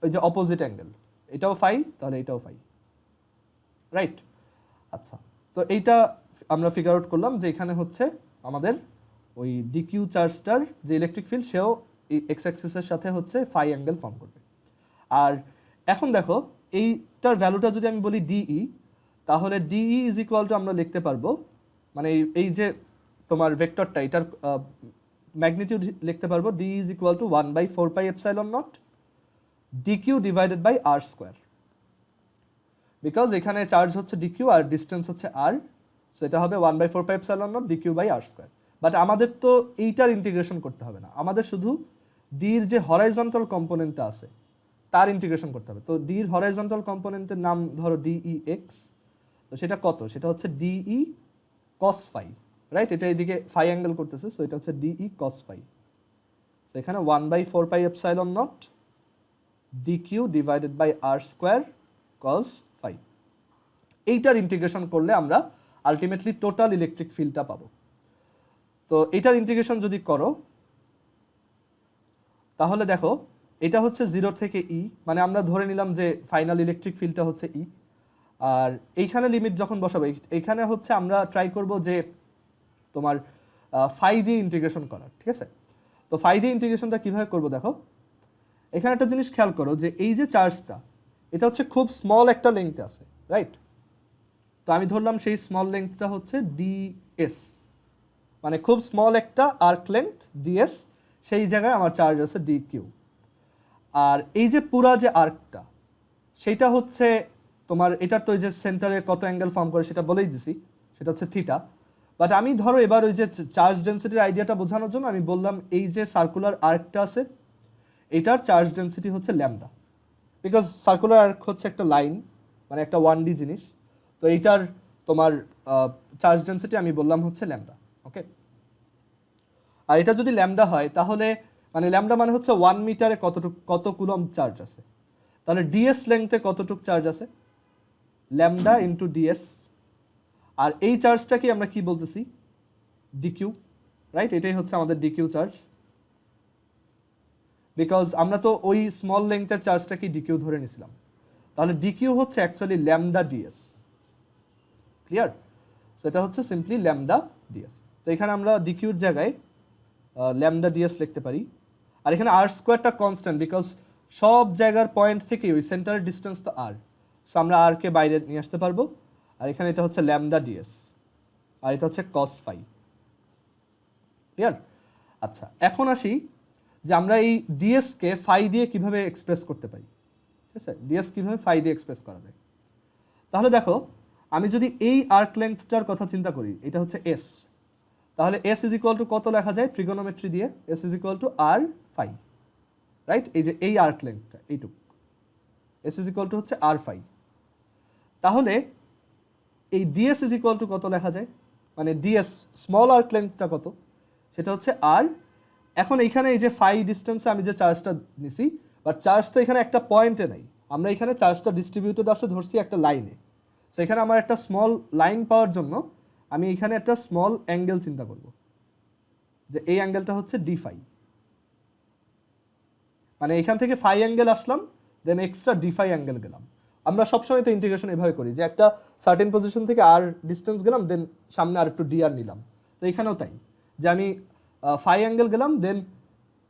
ওই যে অপোজিট অ্যাঙ্গেল, এটাও ফাই তাহলে এটাও ফাই, রাইট। আচ্ছা, তো এইটা আমরা ফিগার আউট করলাম যে এখানে হচ্ছে আমাদের ওই ডিকিউ চার্জটার যে ইলেকট্রিক ফিল্ড সেও এক্স অ্যাক্সিসের সাথে হচ্ছে ফাই অ্যাঙ্গেল ফর্ম করবে। আর এখন দেখো এইটার ভ্যালুটা যদি আমি বলি ডিই, তাহলে ডিই ইজ ইকুয়াল টু আমরা লিখতে পারবো, মানে এই যে তোমার ভেক্টরটা এটার ম্যাগনিটিউড লিখতে পারবো d is equal to 1/4πε0 dq divided by R square. Because এখানে চার্জ হচ্ছে ডিকিউ আর ডিস্টেন্স হচ্ছে আর, সো এটা হবে 1/4πε0 dq by R square. But আমাদের তো এইটার ইন্টিগ্রেশন করতে হবে না, আমাদের শুধু ডির যে হরাইজন্টাল কম্পোনেন্টটা আছে তার ইন্টিগ্রেশন করতে হবে। তো ডির হরাইজন্টাল কম্পোনেন্টের নাম ধরো ডিই এক্স, তো সেটা কত, সেটা হচ্ছে ডিই কস ফাই, রাইট, এটা এদিকে ফাই অ্যাঙ্গেল করতেছে, সো এটা হচ্ছে ডিই কস ফাই। তো এখানে 1/4πε0 dq divided by R square cos phi. এইটার ইন্টিগ্রেশন করলে আমরা আলটিমেটলি টোটাল ইলেকট্রিক ফিল্ডটা পাবো। তো এটার ইন্টিগ্রেশন যদি করো তাহলে দেখো এটা হচ্ছে 0 থেকে ই, মানে আমরা ধরে নিলাম যে ফাইনাল ইলেকট্রিক ফিল্ডটা হচ্ছে ই। আর এইখানে লিমিট যখন বসাবো, এইখানে হচ্ছে আমরা ট্রাই করব যে তোমার ফাই দিয়ে ইন্টিগ্রেশন করার, ঠিক আছে। তো ফাই দিয়ে ইন্টিগ্রেশনটা কীভাবে করবো দেখো, এখানে একটা জিনিস খেয়াল করো যে এই যে চার্জটা এটা হচ্ছে খুব স্মল একটা লেংথে আছে, রাইট। তো আমি ধরলাম সেই স্মল লেংথটা হচ্ছে ডিএস, মানে খুব স্মল একটা আর্ক লেংথ ডিএস, সেই জায়গায় আমার চার্জ আছে ডি কিউ। আর এই যে পুরা যে আর্কটা সেইটা হচ্ছে তোমার এটার তো ওই যে সেন্টারে কত অ্যাঙ্গেল ফর্ম করে সেটা বলেই দিছি, সেটা হচ্ছে থিটা। বাট আমি ধরো এবার ওই যে চার্জ ডেন্সিটির আইডিয়াটা বোঝানোর জন্য আমি বললাম এই যে সার্কুলার আর্কটা আছে এটার চার্জ ডেন্সিটি হচ্ছে ল্যামডা, বিকজ সার্কুলার আর্ক হচ্ছে একটা লাইন, মানে একটা 1D জিনিস। তো এইটার তোমার চার্জ ডেন্সিটি আমি বললাম হচ্ছে ল্যামডা, ওকে। আর এটা যদি ল্যামডা হয় তাহলে মানে ল্যামডা মানে হচ্ছে 1 মিটারে কত কুলম চার্জ আছে, তাহলে ডিএস লেংথে কতটুক চার্জ আছে, ল্যামডা ইন্টু ডিএস। আর এই চার্জটাকে আমরা কি বলতেছি, ডিকিউ, রাইট, এটাই হচ্ছে আমাদের ডিকিউ চার্জ, বিকজ আমরা তো ওই স্মল লেংথের চার্জটাকে ডিকিউ ধরে নিছিলাম। তাহলে ডিকিউ হচ্ছে actually lambda DS, clear. So এটা হচ্ছে সিম্পলি ল্যামডা ডিএস। তো এখানে আমরা ডিকিউর জায়গায় ল্যামডা ডিএস লিখতে পারি। আর এখানে আর স্কোয়ারটা কনস্ট্যান্ট, বিকজ সব জায়গার পয়েন্ট থেকে ওই সেন্টারের ডিস্টেন্স তো আর, সো আমরা আরকে বাইরে নিয়ে আসতে পারবো। আর এখানে এটা হচ্ছে ল্যামডা ডিএস, আর এটা হচ্ছে কস ফাই। ক্লিয়ার? আচ্ছা, এখন আসি যে আমরা এই ডিএসকে ফাই দিয়ে কিভাবে এক্সপ্রেস করতে পারি। ঠিক আছে, ডিএস কিভাবে ফাই দিয়ে এক্সপ্রেস করা যায়। তাহলে দেখো, আমি যদি এই আর্ক লেন্থটার কথা চিন্তা করি, এটা হচ্ছে এস, তাহলে এস ইজ ইকুয়াল টু কত লেখা যায় ট্রিগোনোমেট্রি দিয়ে? S is equal to R phi, right? এই যে এই আর্ক লেন্থটা এইটুক, এস ইজ ইকুয়াল টু হচ্ছে আর ফাই। তাহলে এই ডিএস ইজ ইকুয়াল টু কত লেখা যায়, মানে ডিএস স্মল আর্ক লেন্থটা কত, সেটা হচ্ছে আর। এখন এইখানে এই যে ফাই ডিস্টেন্সে আমি যে চার্জটা নিছি, বাট চার্জ তো এখানে একটা পয়েন্টে নাই, আমরা এখানে চার্জটা ডিস্ট্রিবিউটেড আছে ধরছি একটা লাইনে। সো এখানে আমার একটা স্মল লাইন পাওয়ার জন্য আমি এখানে একটা স্মল অ্যাঙ্গেল চিন্তা করব, যে এই অ্যাঙ্গেলটা হচ্ছে ডি ফাই। মানে এখান থেকে ফাই অ্যাঙ্গেল আসলাম, দেন এক্সট্রা ডি ফাই অ্যাঙ্গেল গেলাম। আমরা সবসময় তো ইন্টিগ্রেশন এভাবে করি যে একটা সার্টেন পজিশন থেকে আর ডিস্টেন্স গেলাম, দেন সামনে আর একটু ডি আর নিলাম। তো এখানেও তাই, যে আমি ফাই অ্যাঙ্গেল গেলাম, দেন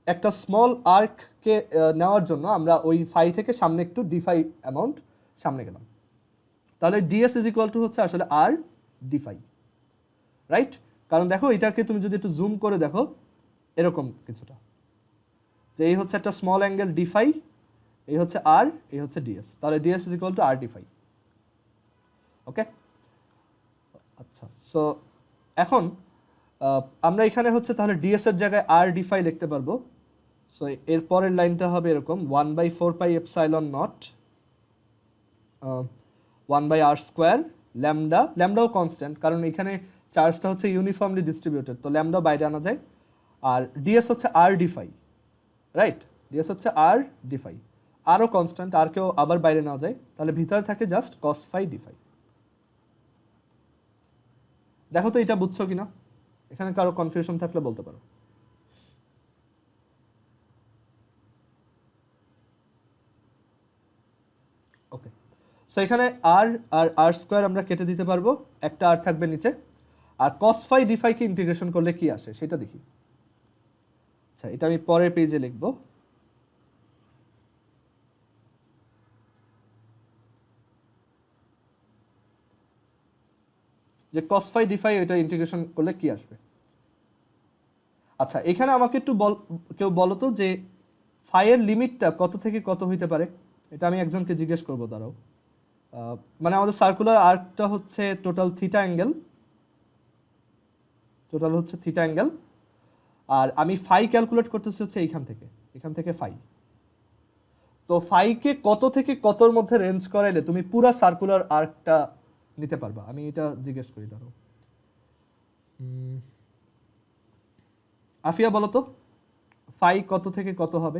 একটা স্মল আর্ককে নেওয়ার জন্য আমরা ওই ফাই থেকে সামনে একটু ডি ফাই অ্যামাউন্ট সামনে গেলাম। তাহলে ডিএস ইজ ইকুয়াল টু হচ্ছে আসলে আর ডি ফাই, রাইট? কারণ দেখো এটাকে তুমি যদি একটু জুম করে দেখো, এরকম কিছুটা, যে এই হচ্ছে একটা স্মল অ্যাঙ্গেল ডি ফাই, এই হচ্ছে আর, এই হচ্ছে ডিএস, তাহলে ds is equal to R D phi. Okay, আচ্ছা, সো এখন আমরা এখানে হচ্ছে তাহলে ডিএস এর জায়গায় আর ডি ফাই লিখতে পারবো। সো এর পরের লাইনটা হবে এরকম 1/4 pi epsilon naught 1/r square lambda, ল্যামডাও কনস্ট্যান্ট কারণ এখানে চার্জটা হচ্ছে ইউনিফর্মলি ডিস্ট্রিবিউটেড, তো ল্যামডা বাইরে আনা যায়। আর ডিএস হচ্ছে R D phi, right? DS হচ্ছে আর ডি ফাই, আরও কনস্ট্যান্ট, আর কেউ আবার বাইরে নেওয়া যায়, তাহলে ভিতরে থাকে just cos phi D phi. দেখো তো এটা বুঝছো কিনা, এখানে কারো কনফিউশন থাকলে বলতে পারো। ওকে, সো এখানে আর আর আর স্কোয়ার আমরা কেটে দিতে পারবো, একটা আর থাকবে নিচে। আর কস ফাই ডি ফাইকে ইন্টিগ্রেশন করলে কি আসে সেটা দেখি। আচ্ছা, এটা আমি পরের পেজে লিখব। যে কস ফাই ডি ফাই এটা ইন্টিগ্রেশন করলে কি আসবে। আচ্ছা, এখানে আমাকে একটু কেউ বলো তো যে ফাইয়ের লিমিটটা কত থেকে কত হইতে পারে। এটা আমি একজনকে জিজ্ঞেস করবো, দাঁড়াও। মানে আমাদের সার্কুলার আর্কটা হচ্ছে টোটাল থিটা অ্যাঙ্গেল, টোটাল হচ্ছে থিটা অ্যাঙ্গেল, আর আমি ফাই ক্যালকুলেট করতেছি হচ্ছে এখান থেকে ফাই। তো ফাইকে কত থেকে কতর মধ্যে রেঞ্জ করাইলে তুমি পুরো সার্কুলার আর্কটা নিতে পারবা, আমি এটা জিজ্ঞেস করি। দাঁড়াও, আফিয়া বলো তো ফাই কত থেকে কত হবে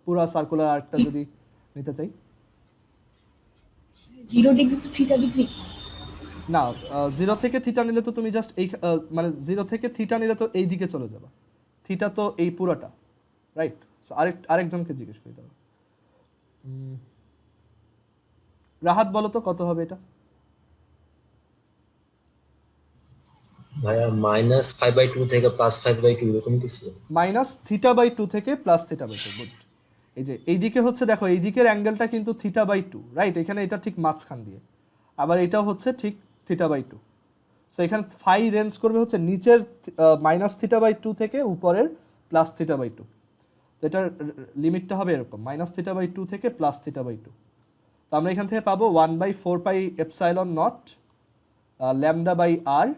পুরো সার্কুলার আর্কটা যদি নিতে চাই? 0 ডিগ্রি টু থিটা ডিগ্রি না, 0 থেকে থিটা নিলে তো তুমি জাস্ট এই মানে 0 থেকে থিটা নিলে তো এই দিকে চলে যাবা, থিটা তো এই পুরোটা, রাইট? সো আরেকজনকে জিজ্ঞেস করি। দাও, রাহাত বলো তো কত হবে এটা? ভাইয়া -5/2 থেকে +5/2 এরকম কিছু। মাইনাস থিটা বাই 2 থেকে প্লাস থিটা বাই 2, গুড। এই যে এইদিকে হচ্ছে দেখো এই দিকের অ্যাঙ্গেলটা কিন্তু থিটা বাই 2, রাইট? এখানে এটা ঠিক মাঝখান দিয়ে, আবার এটাও হচ্ছে ঠিক থিটা বাই 2। সো এখানে ফাই রেঞ্জ করবে হচ্ছে নিচের মাইনাস থিটা বাই 2 থেকে উপরের প্লাস থিটা বাই 2। তো এটার লিমিটটা হবে এরকম মাইনাস থিটা বাই 2 থেকে প্লাস থিটা বাই 2। তো আমরা এখান থেকে পাবো 1/4 pi epsilon naught lambda by আর,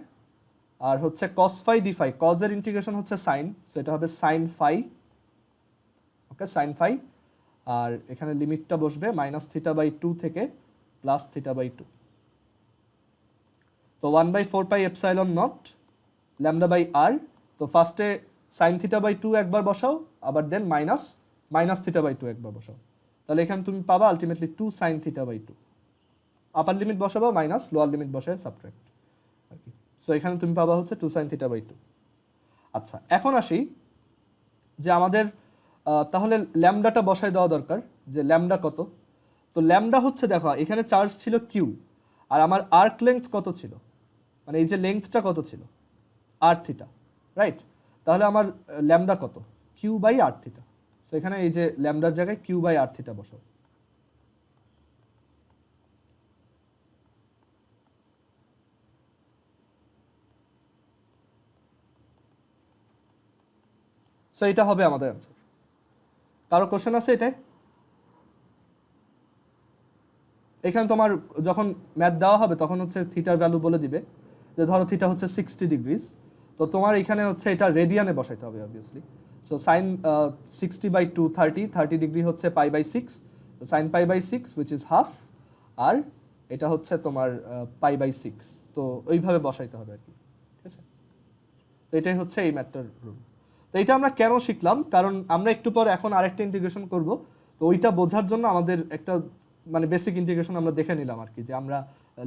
আর হচ্ছে কস ফাই ডি ফাই, কজের ইন্টিগ্রেশন হচ্ছে সাইন, সো এটা হবে sine phi. Okay, sine phi. আর এখানে লিমিটটা বসবে মাইনাস থিটা বাই 2 থেকে প্লাস থিটা বাই 2। তো 1/4 pi epsilon naught lambda by R, তো ফার্স্টে সাইন থিটা বাই 2 একবার বসাও, আবার দেন মাইনাস থিটা বাই 2 একবার বসাও, তাহলে এখানে তুমি পাবা ultimately 2 sine theta by 2। Upper limit বসাবো মাইনাস, লোয়ার লিমিট বসায় সাবট্রাক্ট আর কি। সো এখানে তুমি পাবা হচ্ছে 2 সাইন থিটা বাই 2। আচ্ছা, এখন আসি যে আমাদের তাহলে ল্যামডাটা বসায় দেওয়া দরকার, যে ল্যামডা কত। তো ল্যামডা হচ্ছে দেখো এখানে চার্জ ছিল কিউ, আর আমার আর্ক লেংথ কত ছিল, মানে এই যে লেংথটা কত ছিল আর থিটা, রাইট? তাহলে আমার ল্যামডা কত? Q by R theta. So এখানে এই যে ল্যামডার জায়গায় কিউ বাই আর থিটা বসাও। সো এটা হবে আমাদের অ্যান্সার। কারো কোশ্চেন আছে এটাই? এখানে তোমার যখন ম্যাথ দেওয়া হবে তখন হচ্ছে থিটার ভ্যালু বলে দিবে, যে ধরো থিটা হচ্ছে 60 ডিগ্রিজ, তো তোমার এখানে হচ্ছে এটা রেডিয়ানে বসাইতে হবে অবভিয়াসলি। সো সাইন 60/2 30 ডিগ্রি হচ্ছে π/6, সাইন π/6 উইচ ইজ হাফ, আর এটা হচ্ছে তোমার π/6। তো ওইভাবে বসাইতে হবে আর কি, ঠিক আছে? তো এটাই হচ্ছে এই ম্যাথটার রুল। তো এটা আমরা কেন শিখলাম, কারণ আমরা একটু পর এখন আরেকটা ইন্টিগ্রেশন করব, তো ওইটা বোঝার জন্য আমাদের একটা মানে বেসিক ইন্টিগ্রেশন আমরা দেখে নিলাম আর কি, যে আমরা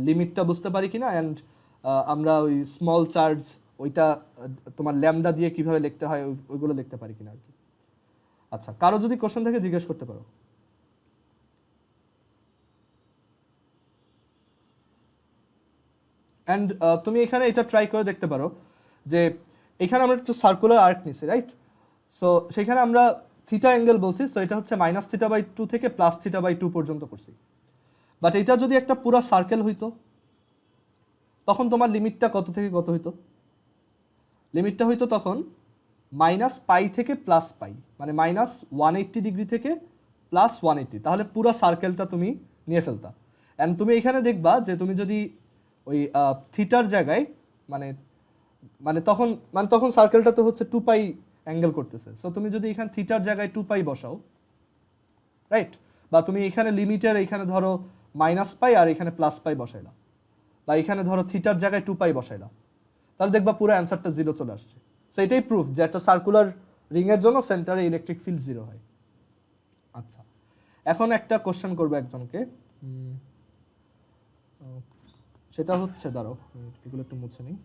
লিমিটটা বুঝতে পারি কিনা, অ্যান্ড আমরা ওই স্মল চার্জ ওইটা তোমার ল্যামডা দিয়ে কিভাবে লিখতে হয় ওইগুলো লিখতে পারি কিনা আর কি। আচ্ছা, কারো যদি কোশ্চেন থাকে জিজ্ঞেস করতে পারো। অ্যান্ড তুমি এখানে এটা ট্রাই করে দেখতে পারো যে এখানে আমরা একটু সার্কুলার আর্ক নিছি, রাইট? সো সেখানে আমরা থিটা অ্যাঙ্গেল বলছি, সো এটা হচ্ছে -θ/2 থেকে +θ/2 পর্যন্ত করছি। বাট এটা যদি একটা পুরো সার্কেল হইতো তখন তোমার লিমিটটা কত থেকে কত হইতো? লিমিটটা হইতো তখন -π থেকে +π, মানে -180 ডিগ্রি থেকে +180, তাহলে পুরো সার্কেলটা তুমি নিয়ে ফেলতা। অ্যান্ড তুমি এখানে দেখবা যে তুমি যদি ওই থিটার জায়গায় মানে মানে তখন সার্কেলটা তো হচ্ছে 2π অ্যাঙ্গেল করতেছে, সো তুমি যদি এখানে থিটার জায়গায় 2π বসাও, রাইট? বা তুমি এখানে লিমিটের এখানে ধরো -π আর এখানে +π বসাইলা, বা এখানে ধরো থিটার জায়গায় 2π বসাইলা, তাহলে দেখবা পুরো অ্যান্সারটা 0 চলে আসছে। সো এটাই প্রুফ যে একটা সার্কুলার রিং এর জন্য সেন্টারে ইলেকট্রিক ফিল্ড 0 হয়। আচ্ছা, এখন একটা কোশ্চেন করবো একজনকে, সেটা হচ্ছে দাঁড়াও এগুলো একটু মুছে নিই,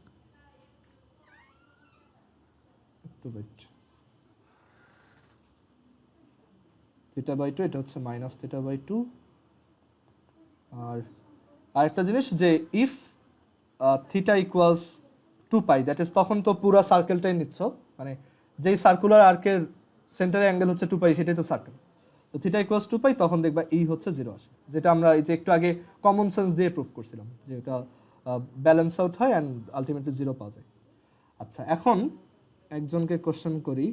একটু ওয়েট। θ/2 এটা হচ্ছে -θ/2। আর আরেকটা জিনিস যে if theta equals 2π, that is তখন তো পুরো সার্কেলটাই নিচ্ছ, মানে যেই সার্কুলার আর্কের সেন্টারে অ্যাঙ্গেল হচ্ছে 2π সেটাই তো সার্কেল। তো থিটা ইকুয়ালস 2π তখন দেখবা ই হচ্ছে 0 আসে, যেটা আমরা এই যে একটু আগে কমন সেন্স দিয়ে প্রুফ করছিলাম যে এটা ব্যালেন্স আউট হয় অ্যান্ড আলটিমেটলি 0 পাওয়া যায়। আচ্ছা, এখন একজনকে কোশ্চেন করি,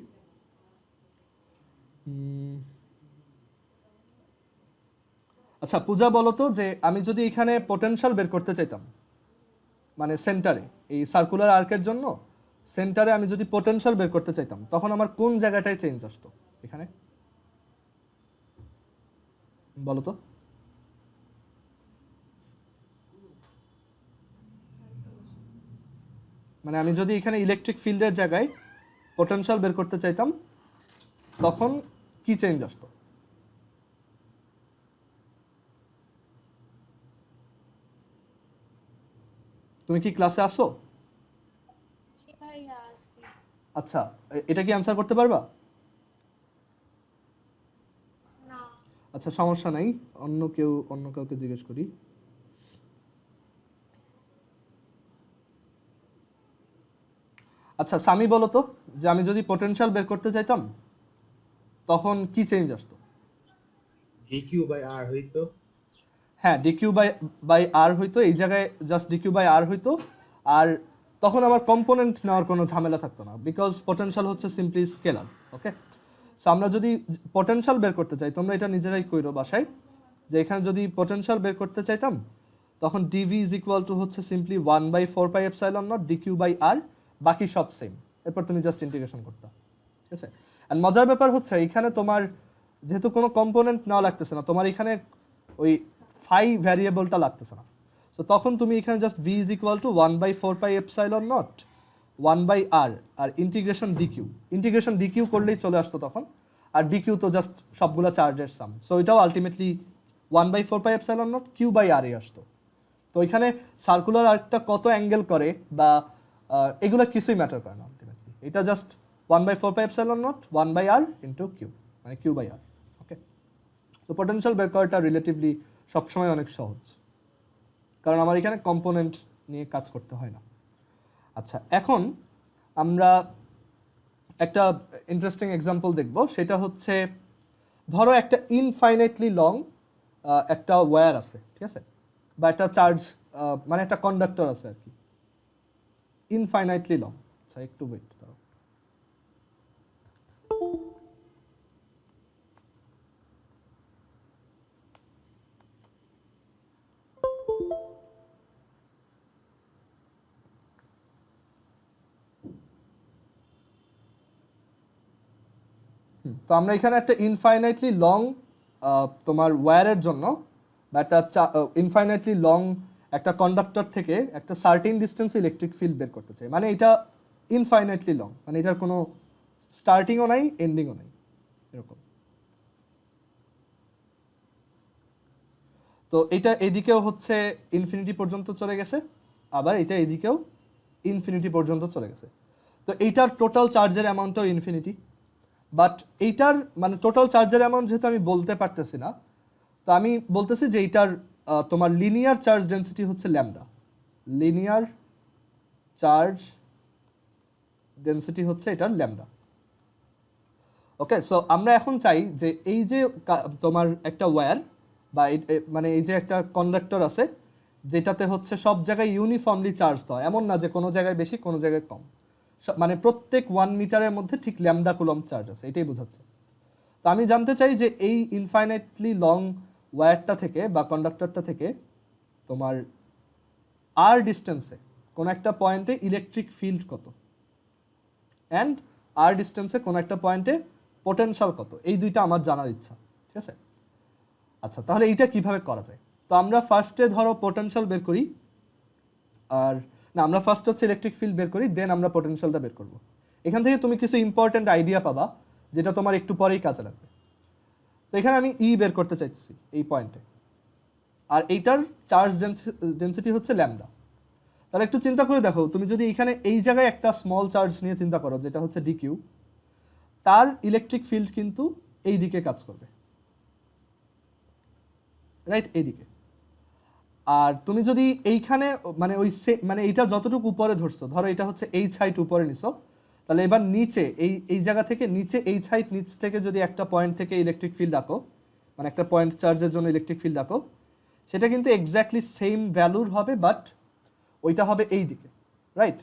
আচ্ছা পূজা বলো তো যে আমি যদি এখানে পোটেনশিয়াল বের করতে চাইতাম, মানে সেন্টারে এই সার্কুলার আর্কের জন্য সেন্টারে আমি যদি পোটেনশিয়াল বের করতে চাইতাম তখন আমার কোন জায়গাটায় চেঞ্জ আসতো এখানে বলো তো? মানে আমি যদি এখানে ইলেকট্রিক ফিল্ডের জায়গায় পোটেনশিয়াল বের করতে চাইতাম তখন কি চেঞ্জ আসতো? তুমি কি ক্লাসে আসো? আচ্ছা, এটা কি অ্যান্সার করতে পারবা? আচ্ছা সমস্যা নাই, অন্য কাউকে জিজ্ঞেস করি। আচ্ছা সামি বলো তো যে আমি যদি পোটেনশিয়াল বের করতে চাইতাম তখন কি চেঞ্জ আসতো? dq/r হইতো। হ্যাঁ, dq/r হইতো, এই জায়গায় জাস্ট dq/r হইতো, আর তখন আমার কম্পোনেন্ট নেওয়ার কোনো ঝামেলা থাকতো না, বিকজ পোটেনশিয়াল হচ্ছে সিম্পলি স্কেলার। ওকে, সো আমরা যদি পোটেনশিয়াল বের করতে চাই, তোমরা এটা নিজেরাই কইরো বাসায়, যে এখানে যদি পোটেনশিয়াল বের করতে চাইতাম তখন dv ইজ ইকুয়াল টু হচ্ছে সিম্পলি 1/4πε0 dq/r, বাকি সব সেম, এরপর তুমি জাস্ট ইন্টিগ্রেশন করতে, ঠিক আছে? অ্যান্ড মজার ব্যাপার হচ্ছে এখানে তোমার যেহেতু কোনো কম্পোনেন্ট নেওয়া লাগতেছে না, তোমার এখানে ওই ফাই ভ্যারিয়েবলটা লাগতেছে না, সো তখন তুমি এখানে just v is equal to 1/4πε0 1/r আর ইন্টিগ্রেশন dq করলেই চলে আসতো তখন, আর dq তো জাস্ট সবগুলা চার্জের সাম, সো এটাও আলটিমেটলি 1/4πε0 q/r এ আসতো। তো এখানে সার্কুলার আর্কটা কত অ্যাঙ্গেল করে বা এগুলো কিছুই ম্যাটার করে না আলটিমেটলি, এটা জাস্ট 1/4πε0 1/r ইন্টু q, মানে q/r। ওকে, তো পোটেনশিয়াল বের করাটা রিলেটিভলি সবসময় অনেক সহজ, কারণ আমার এখানে কম্পোনেন্ট নিয়ে কাজ করতে হয় না। আচ্ছা, এখন আমরা একটা ইন্টারেস্টিং এক্সাম্পল দেখব, সেটা হচ্ছে ধরো একটা ইনফাইনাইটলি লং একটা ওয়্যার আছে, ঠিক আছে, বা একটা চার্জ মানে একটা কন্ডাক্টর আছে আর কি, ইনফাইনাইটলি লং। আচ্ছা একটু ওয়েট দাও। তো আমরা এখানে একটা ইনফাইনাইটলি লং তোমার ওয়্যারের জন্য বা একটা ইনফাইনাইটলি লং একটা কন্ডাক্টর থেকে একটা সার্টেন ডিস্টেন্স ইলেকট্রিক ফিল্ড বের করতে চাই। মানে এটা ইনফাইনাইটলি লং, মানে এটার কোনো স্টার্টিংও নাই এন্ডিংও নাই এরকম। তো এটা এদিকেও হচ্ছে ইনফিনিটি পর্যন্ত চলে গেছে, আবার এটা এদিকেও ইনফিনিটি পর্যন্ত চলে গেছে। তো এইটার টোটাল চার্জের অ্যামাউন্টও ইনফিনিটি, বাট এইটার মানে টোটাল চার্জের অ্যামাউন্ট যেহেতু আমি বলতে পারতেছি না, তো আমি বলতেছি যে এইটার তোমার লিনিয়ার চার্জ ডেন্সিটি হচ্ছে ল্যামডা। লিনিয়ার চার্জ ডেন্সিটি হচ্ছে এটার ল্যামডা। ওকে, সো আমরা এখন চাই যে এই যে তোমার একটা ওয়্যার বা মানে এই যে একটা কন্ডাক্টর আছে যেটাতে হচ্ছে সব জায়গায় ইউনিফর্মলি চার্জ হয়, এমন না যে কোনো জায়গায় বেশি কোনো জায়গায় কম, মানে প্রত্যেক 1 মিটারের মধ্যে ঠিক ল্যামডা কুলম্ব চার্জ আছে, এটাই বোঝাচ্ছে। তো আমি জানতে চাই যে এই ইনফাইনাইটলি লং ওয়্যারটা থেকে বা কন্ডাক্টরটা থেকে তোমার আর ডিস্টেন্সে কোনো একটা পয়েন্টে ইলেকট্রিক ফিল্ড কত, অ্যান্ড আর ডিস্টেন্সে কোনো একটা পয়েন্টে পোটেনশিয়াল কত, এই দুইটা আমার জানার ইচ্ছা, ঠিক আছে। আচ্ছা, তাহলে এইটা কিভাবে করা যায়? তো আমরা ফার্স্টে ধরো পোটেনশিয়াল বের করি, আর না আমরা ফার্স্ট হচ্ছে ইলেকট্রিক ফিল্ড বের করি, দেন আমরা পোটেনশিয়ালটা বের করব। এখান থেকে তুমি কিছু ইম্পর্টেন্ট আইডিয়া পাবা যেটা তোমার একটু পরেই কাজে লাগবে। তো এখানে আমি ই বের করতে চাইতেছি এই পয়েন্টে, আর এইটার চার্জ ডেন্সিটি হচ্ছে ল্যামডা। তাহলে একটু চিন্তা করে দেখো, তুমি যদি এখানে এই জায়গায় একটা স্মল চার্জ নিয়ে চিন্তা করো যেটা হচ্ছে ডিকিউ, তার ইলেকট্রিক ফিল্ড কিন্তু এই দিকে কাজ করবে, রাইট, এইদিকে। আর তুমি যদি এইখানে মানে ওই মানে এইটা যতটুকু উপরে ধরছো, ধরো এটা হচ্ছে এইচ হাইট উপরে নিছো, তাহলে এবার নিচে এই জায়গা থেকে নিচে এইচ হাইট নিচ থেকে যদি একটা পয়েন্ট থেকে ইলেকট্রিক ফিল্ড আঁকো, মানে একটা পয়েন্ট চার্জের জন্য ইলেকট্রিক ফিল্ড আঁকো, সেটা কিন্তু এক্স্যাক্টলি সেম ভ্যালুর হবে, বাট ওইটা হবে এই দিকে, রাইট।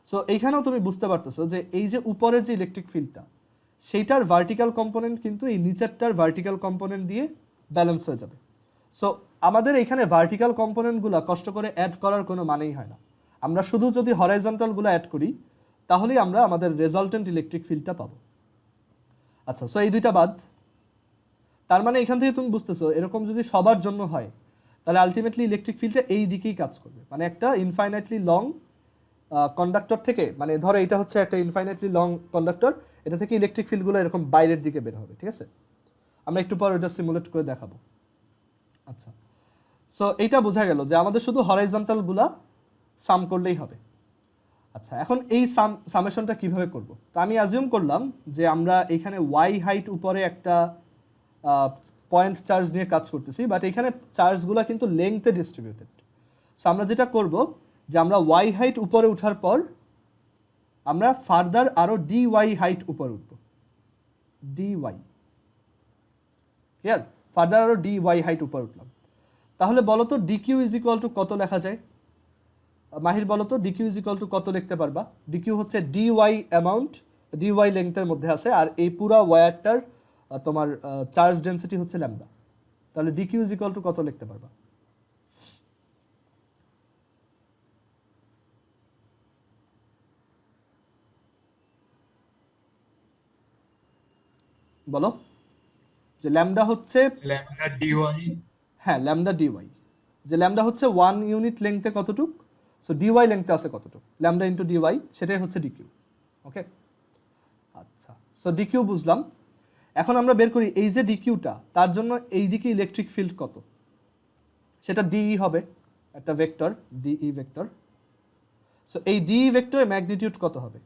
সো এইখানেও তুমি বুঝতে পারতেছো যে এই যে উপরের যে ইলেকট্রিক ফিল্ডটা, সেইটার ভার্টিক্যাল কম্পোনেন্ট কিন্তু এই নিচেরটার ভার্টিক্যাল কম্পোনেন্ট দিয়ে ব্যালেন্স হয়ে যাবে। সো আমাদের এখানে ভার্টিক্যাল কম্পোনেন্টগুলো কষ্ট করে অ্যাড করার কোনো মানেই হয় না, আমরা শুধু যদি হরাইজন্টালগুলো অ্যাড করি তাহলেই আমরা আমাদের রেজাল্টেন্ট ইলেকট্রিক ফিল্ডটা পাবো। আচ্ছা, সো এই দুইটা বাদ, তার মানে এখান থেকে তুমি বুঝতেছো এরকম যদি সবার জন্য হয় তাহলে আলটিমেটলি ইলেকট্রিক ফিল্ডটা এই দিকেই কাজ করবে। মানে একটা ইনফাইনাইটলি লং কন্ডাক্টর থেকে, মানে ধরো এটা হচ্ছে একটা ইনফাইনাইটলি লং কন্ডাক্টর, এটা থেকে ইলেকট্রিক ফিল্ডগুলো এরকম বাইরের দিকে বের হবে, ঠিক আছে। আমরা একটু পর এটা সিমুলেট করে দেখাবো। আচ্ছা, সো এইটা বোঝা গেল যে আমাদের শুধু হরাইজন্টালগুলা সাম করলেই হবে। আচ্ছা, এখন এই সামেশনটা কিভাবে করব? তো আমি অ্যাজিউম করলাম যে আমরা এখানে ওয়াই হাইট উপরে একটা পয়েন্ট চার্জ নিয়ে কাজ করতেছি, বাট এখানে চার্জগুলো কিন্তু লেংথে ডিস্ট্রিবিউটেড। সো আমরা যেটা করব যে আমরা ওয়াই হাইট উপরে ওঠার পর আমরা ফার্দার আরও ডি ওয়াই হাইট উপরে উঠব, ডি ওয়াই, ক্লিয়ার, ফার্দার আরও ডি ওয়াই হাইট উপরে উঠলাম। তাহলে বলো তো ডিকিউ ইজ ইকুয়াল টু কত লেখা যায়? মাহির বলো তো ডিকিউ ইজ ইকুয়াল টু কত লিখতে পারবা? ডিকিউ হচ্ছে d y amount, d y লেংথের মধ্যে আছে, আর এই পুরা ওয়্যারটার তোমার চার্জ ডেন্সিটি হচ্ছে ল্যামডা। তাহলে ডিকিউ ইজ ইকুয়াল টু কত লিখতে পারবা? বলো, যে ল্যামডা হচ্ছে ল্যামডা ডিওয়াই, হ্যাঁ ল্যামডা ডিওয়াই, যে ল্যামডা হচ্ছে 1 ইউনিট লেংথে কতটুক, সো ডিওয়াই লেংথে আছে কতটুক, ল্যামডা ইন্টু ডিওয়াই, সেটাই হচ্ছে ডিকিউ। ওকে, আচ্ছা, সো ডিকিউ বুঝলাম। এখন আমরা বের করি এই যে ডিকিউটা, তার জন্য এই দিকে ইলেকট্রিক ফিল্ড কত, সেটা ডিই হবে, একটা ভেক্টর ডিই ভেক্টর। সো এই ডিই ভেক্টরের ম্যাগনিটিউড কত হবে?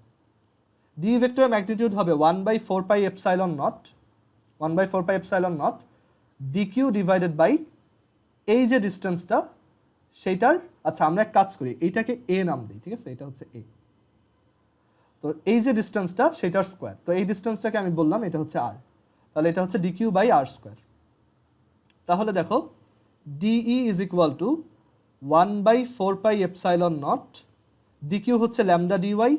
ডিই ভেক্টরের ম্যাগনিটিউড হবে 1/4 pi epsilon naught, 1/4 pi epsilon naught dQ divided by এই যে ডিস্টেন্সটা সেইটার। আচ্ছা, আমরা এক কাজ করি, এইটাকে এ নাম দিই, ঠিক আছে, এটা হচ্ছে এ। তো এই যে ডিস্টেন্সটা সেটার স্কোয়ার, তো এই ডিস্টেন্সটাকে আমি বললাম এটা হচ্ছে আর, তাহলে এটা হচ্ছে ডিকিউ বাই আর স্কোয়ার। তাহলে দেখো d e is equal to 1/4πε0 d q হচ্ছে ল্যামডা ডিওয়াই,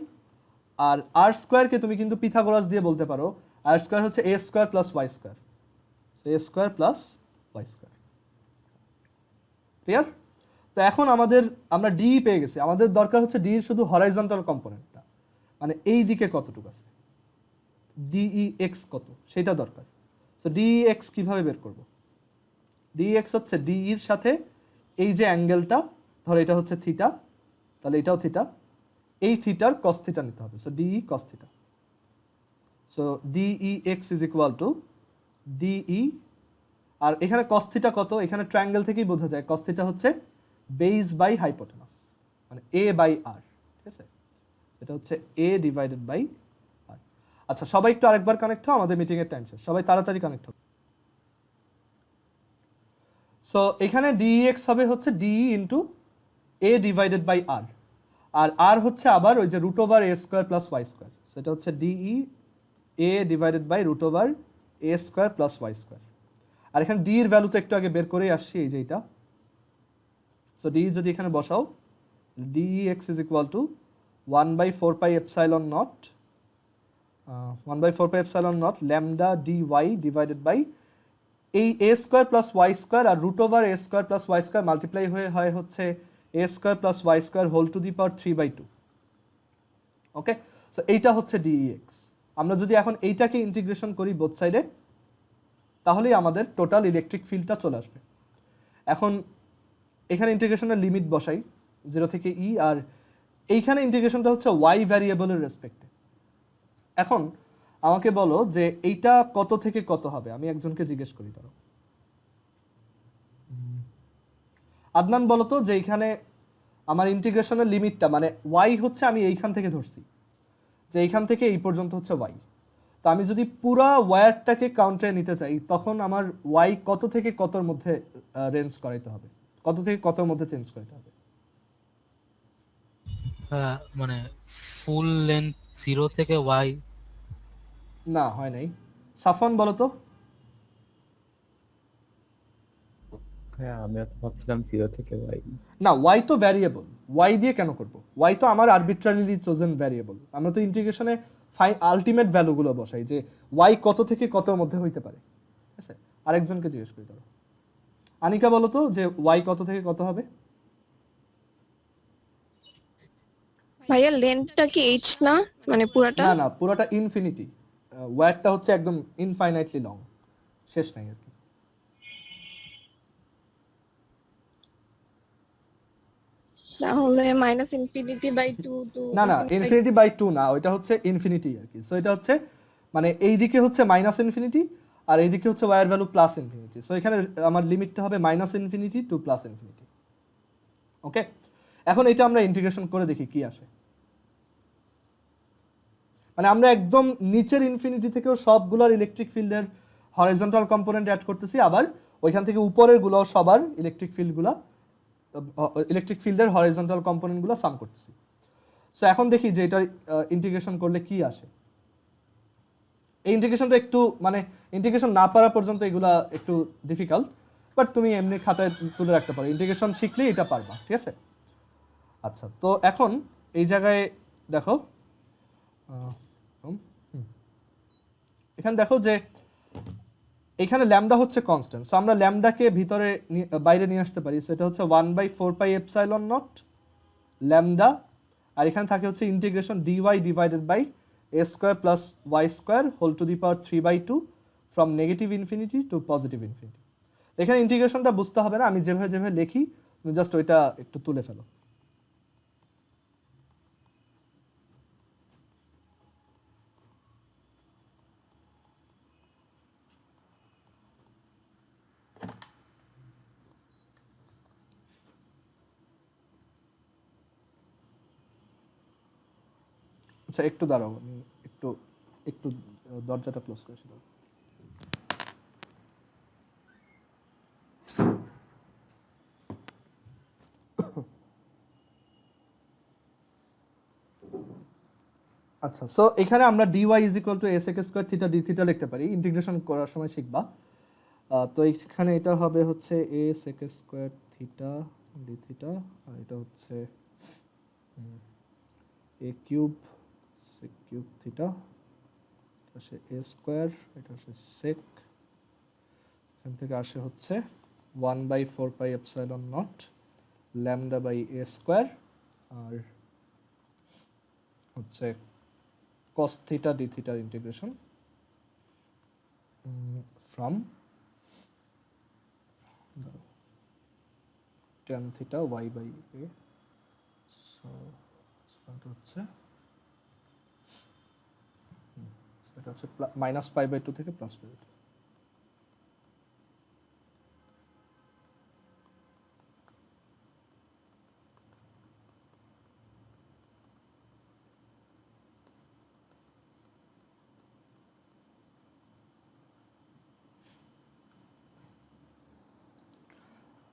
আর আর স্কোয়ারকে তুমি কিন্তু পিথাগোরাস দিয়ে বলতে পারো, আর স্কোয়ার হচ্ছে a square plus y square, a square plus y square. Clear? তো এখন আমরা ডি পেয়ে গেছি, আমাদের দরকার হচ্ছে ডি এর শুধু হরাইজন্টাল কম্পোনেন্টটা, মানে এই দিকে কতটুকু আছে, ডিই এক্স কত সেটা দরকার। সো ডিই এক্স কীভাবে বের করব? ডিই এক্স হচ্ছে ডিই এর সাথে এই যে অ্যাঙ্গেলটা, ধরো এটা হচ্ছে থিটা, তাহলে এটাও থিটা, এই থিটার কস থিটা নিতে হবে। So d e cos theta. So d e x is equal to d e, আর এখানে কস থিটা কত, এখানে ট্রায়াঙ্গেল থেকেই বোঝা যায় কস থিটা হচ্ছে বেস বাই হাইপোটেনাস, মানে এ বাই আর, ঠিক আছে? এটা হচ্ছে এ ডিভাইডেড বাই আর। আচ্ছা সবাই একটু আরেকবার কানেক্ট হও, আমাদের মিটিংয়ের টাইম শেষ, সবাই তাড়াতাড়ি কানেক্ট হও। সো এখানে ডিএক্স হবে হচ্ছে d e into a divided by আর, আর আর হচ্ছে আবার ওই যে root over a square plus y square, সেটা হচ্ছে d e a divided by root over a square plus y square. আর এখানে ডি এর ভ্যালু তো একটু আগে বের করেই আসছি, এই যে এটা। সো ডি যদি এখানে বসাও, d e x is equal to 1/4πε0 lambda d y divided by এই a square plus y square আর root over a square plus y square multiply হয়ে হয় হচ্ছে a square plus y square whole to the power 3/2। Okay, so এইটা হচ্ছে dx. আমরা যদি এখন এইটাকে ইন্টিগ্রেশন করি বোথ সাইডে, তাহলেই আমাদের টোটাল ইলেকট্রিক ফিল্ডটা চলে আসবে। এখন এখানে ইন্টিগ্রেশনের লিমিট বসাই 0 থেকে ই, আর এইখানে ইন্টিগ্রেশনটা হচ্ছে ওয়াই ভ্যারিয়েবলের রেসপেক্টে। এখন আমাকে বলো যে এইটা কত থেকে কত হবে, আমি একজনকে জিজ্ঞেস করি। ধরো আদনান বলো তো যে এইখানে আমার ইন্টিগ্রেশনের লিমিটটা, মানে ওয়াই হচ্ছে আমি এইখান থেকে ধরছি যে এইখান থেকে এই পর্যন্ত হচ্ছে ওয়াই, তো আমি যদি পুরা ওয়্যারটাকে কাউন্টে নিতে চাই তখন আমার ওয়াই কত থেকে কতর মধ্যে রেঞ্জ করাইতে হবে, কত থেকে কতর মধ্যে চেঞ্জ করতে হবে? মানে ফুল লেন্থ 0 থেকে y। না হয় নাই। সাফন বলো তো। হ্যাঁ আমি তো ভাবছিলাম 0 থেকে y। না, ওয়াই তো ভ্যারিয়েবল, ওয়াই দিয়ে কেন করব? ওয়াই তো আমার আরবিট্রারিলি চোজেন ভ্যারিয়েবল। আমরা তো ইন্টিগ্রেশনে আলটিমেট ভ্যালুগুলো বসাই যে ওয়াই কত থেকে কতর মধ্যে হইতে পারে। ঠিক আছে, আরেকজনকে জিজ্ঞেস করি। ধরো আনিকা বলো তো যে ওয়াই কত থেকে কত হবে? ভাইয়া লেন্থটা কি এইচ না, মানে পুরাটা? না না, পুরোটা ইনফিনিটি, ওয়্যারটা হচ্ছে একদম ইনফাইনাইটলি লং, শেষ নাই আর কি। তাহলে মাইনাস ইনফিনিটি বাই 2 টু না না, ইনফিনিটি বাই 2 না, ওইটা হচ্ছে ইনফিনিটি আর কি। সো এটা হচ্ছে মানে এই দিকে হচ্ছে মাইনাস ইনফিনিটি আর এই দিকে হচ্ছে ওয়ার ভ্যালু প্লাস ইনফিনিটি। সো এখানে আমার লিমিটটা হবে minus infinity to plus infinity. Okay, এখন এটা আমরা ইন্টিগ্রেশন করে দেখি কি আসে। মানে আমরা একদম নিচের ইনফিনিটি থেকেও সবগুলোর ইলেকট্রিক ফিল্ডের হরিজন্টাল কম্পোনেন্ট অ্যাড করতেছি, আবার ওইখান থেকে উপরের গুলো সবার ইলেকট্রিক ফিল্ডের হরিজন্টাল কম্পোনেন্টগুলো সাম করতেছি। সো এখন দেখি যে এটা ইন্টিগ্রেশন করলে কি আসে। এই ইন্টিগ্রেশনটা একটু মানে ইন্টিগ্রেশন না পারা পর্যন্ত এগুলা একটু ডিফিকাল্ট, বাট তুমি এমনি খাতায় তুলে রাখতে পারো, ইন্টিগ্রেশন শিখলেই এটা পারবা। ঠিক আছে, আচ্ছা তো এখন এই জায়গায় দেখো, এখানে দেখো যে এখানে ল্যামডা হচ্ছে কনস্ট্যান্ট। সো আমরা ল্যামডাকে ভিতরে বাইরে নিয়ে আসতে পারি। সো এটা হচ্ছে 1/4πε0 ল্যামডা, আর এখানে থাকে হচ্ছে integration dy divided by a square plus y square whole to the power 3/2 from negative infinity to positive infinity. এখানে ইন্টিগ্রেশনটা বুঝতে হবে না, আমি যেভাবে যেভাবে লিখি তুমি জাস্ট ওইটা একটু তুলে ফেলো। আচ্ছা একটু দাঁড়াও, আমি একটু একটু দরজাটা ক্লোজ করেছি। আচ্ছা, সো এখানে আমরা dy is equal two a sec square theta d theta লিখতে পারি, ইন্টিগ্রেশন করার সময় শিখবা। তো এখানে এটা হবে হচ্ছে a sec square theta d theta, আর এটা হচ্ছে a cube sec cube theta, এটা আসে a স্কয়ার, এটা আসে sec, এখান থেকে আসে হচ্ছে 1/4 pi epsilon naught lambda by a square, আর হচ্ছে cos theta d theta integration from tan theta y by a, so এটা হচ্ছে এটা হচ্ছে মাইনাস পাই বাই 2 থেকে প্লাস পাই বাই 2।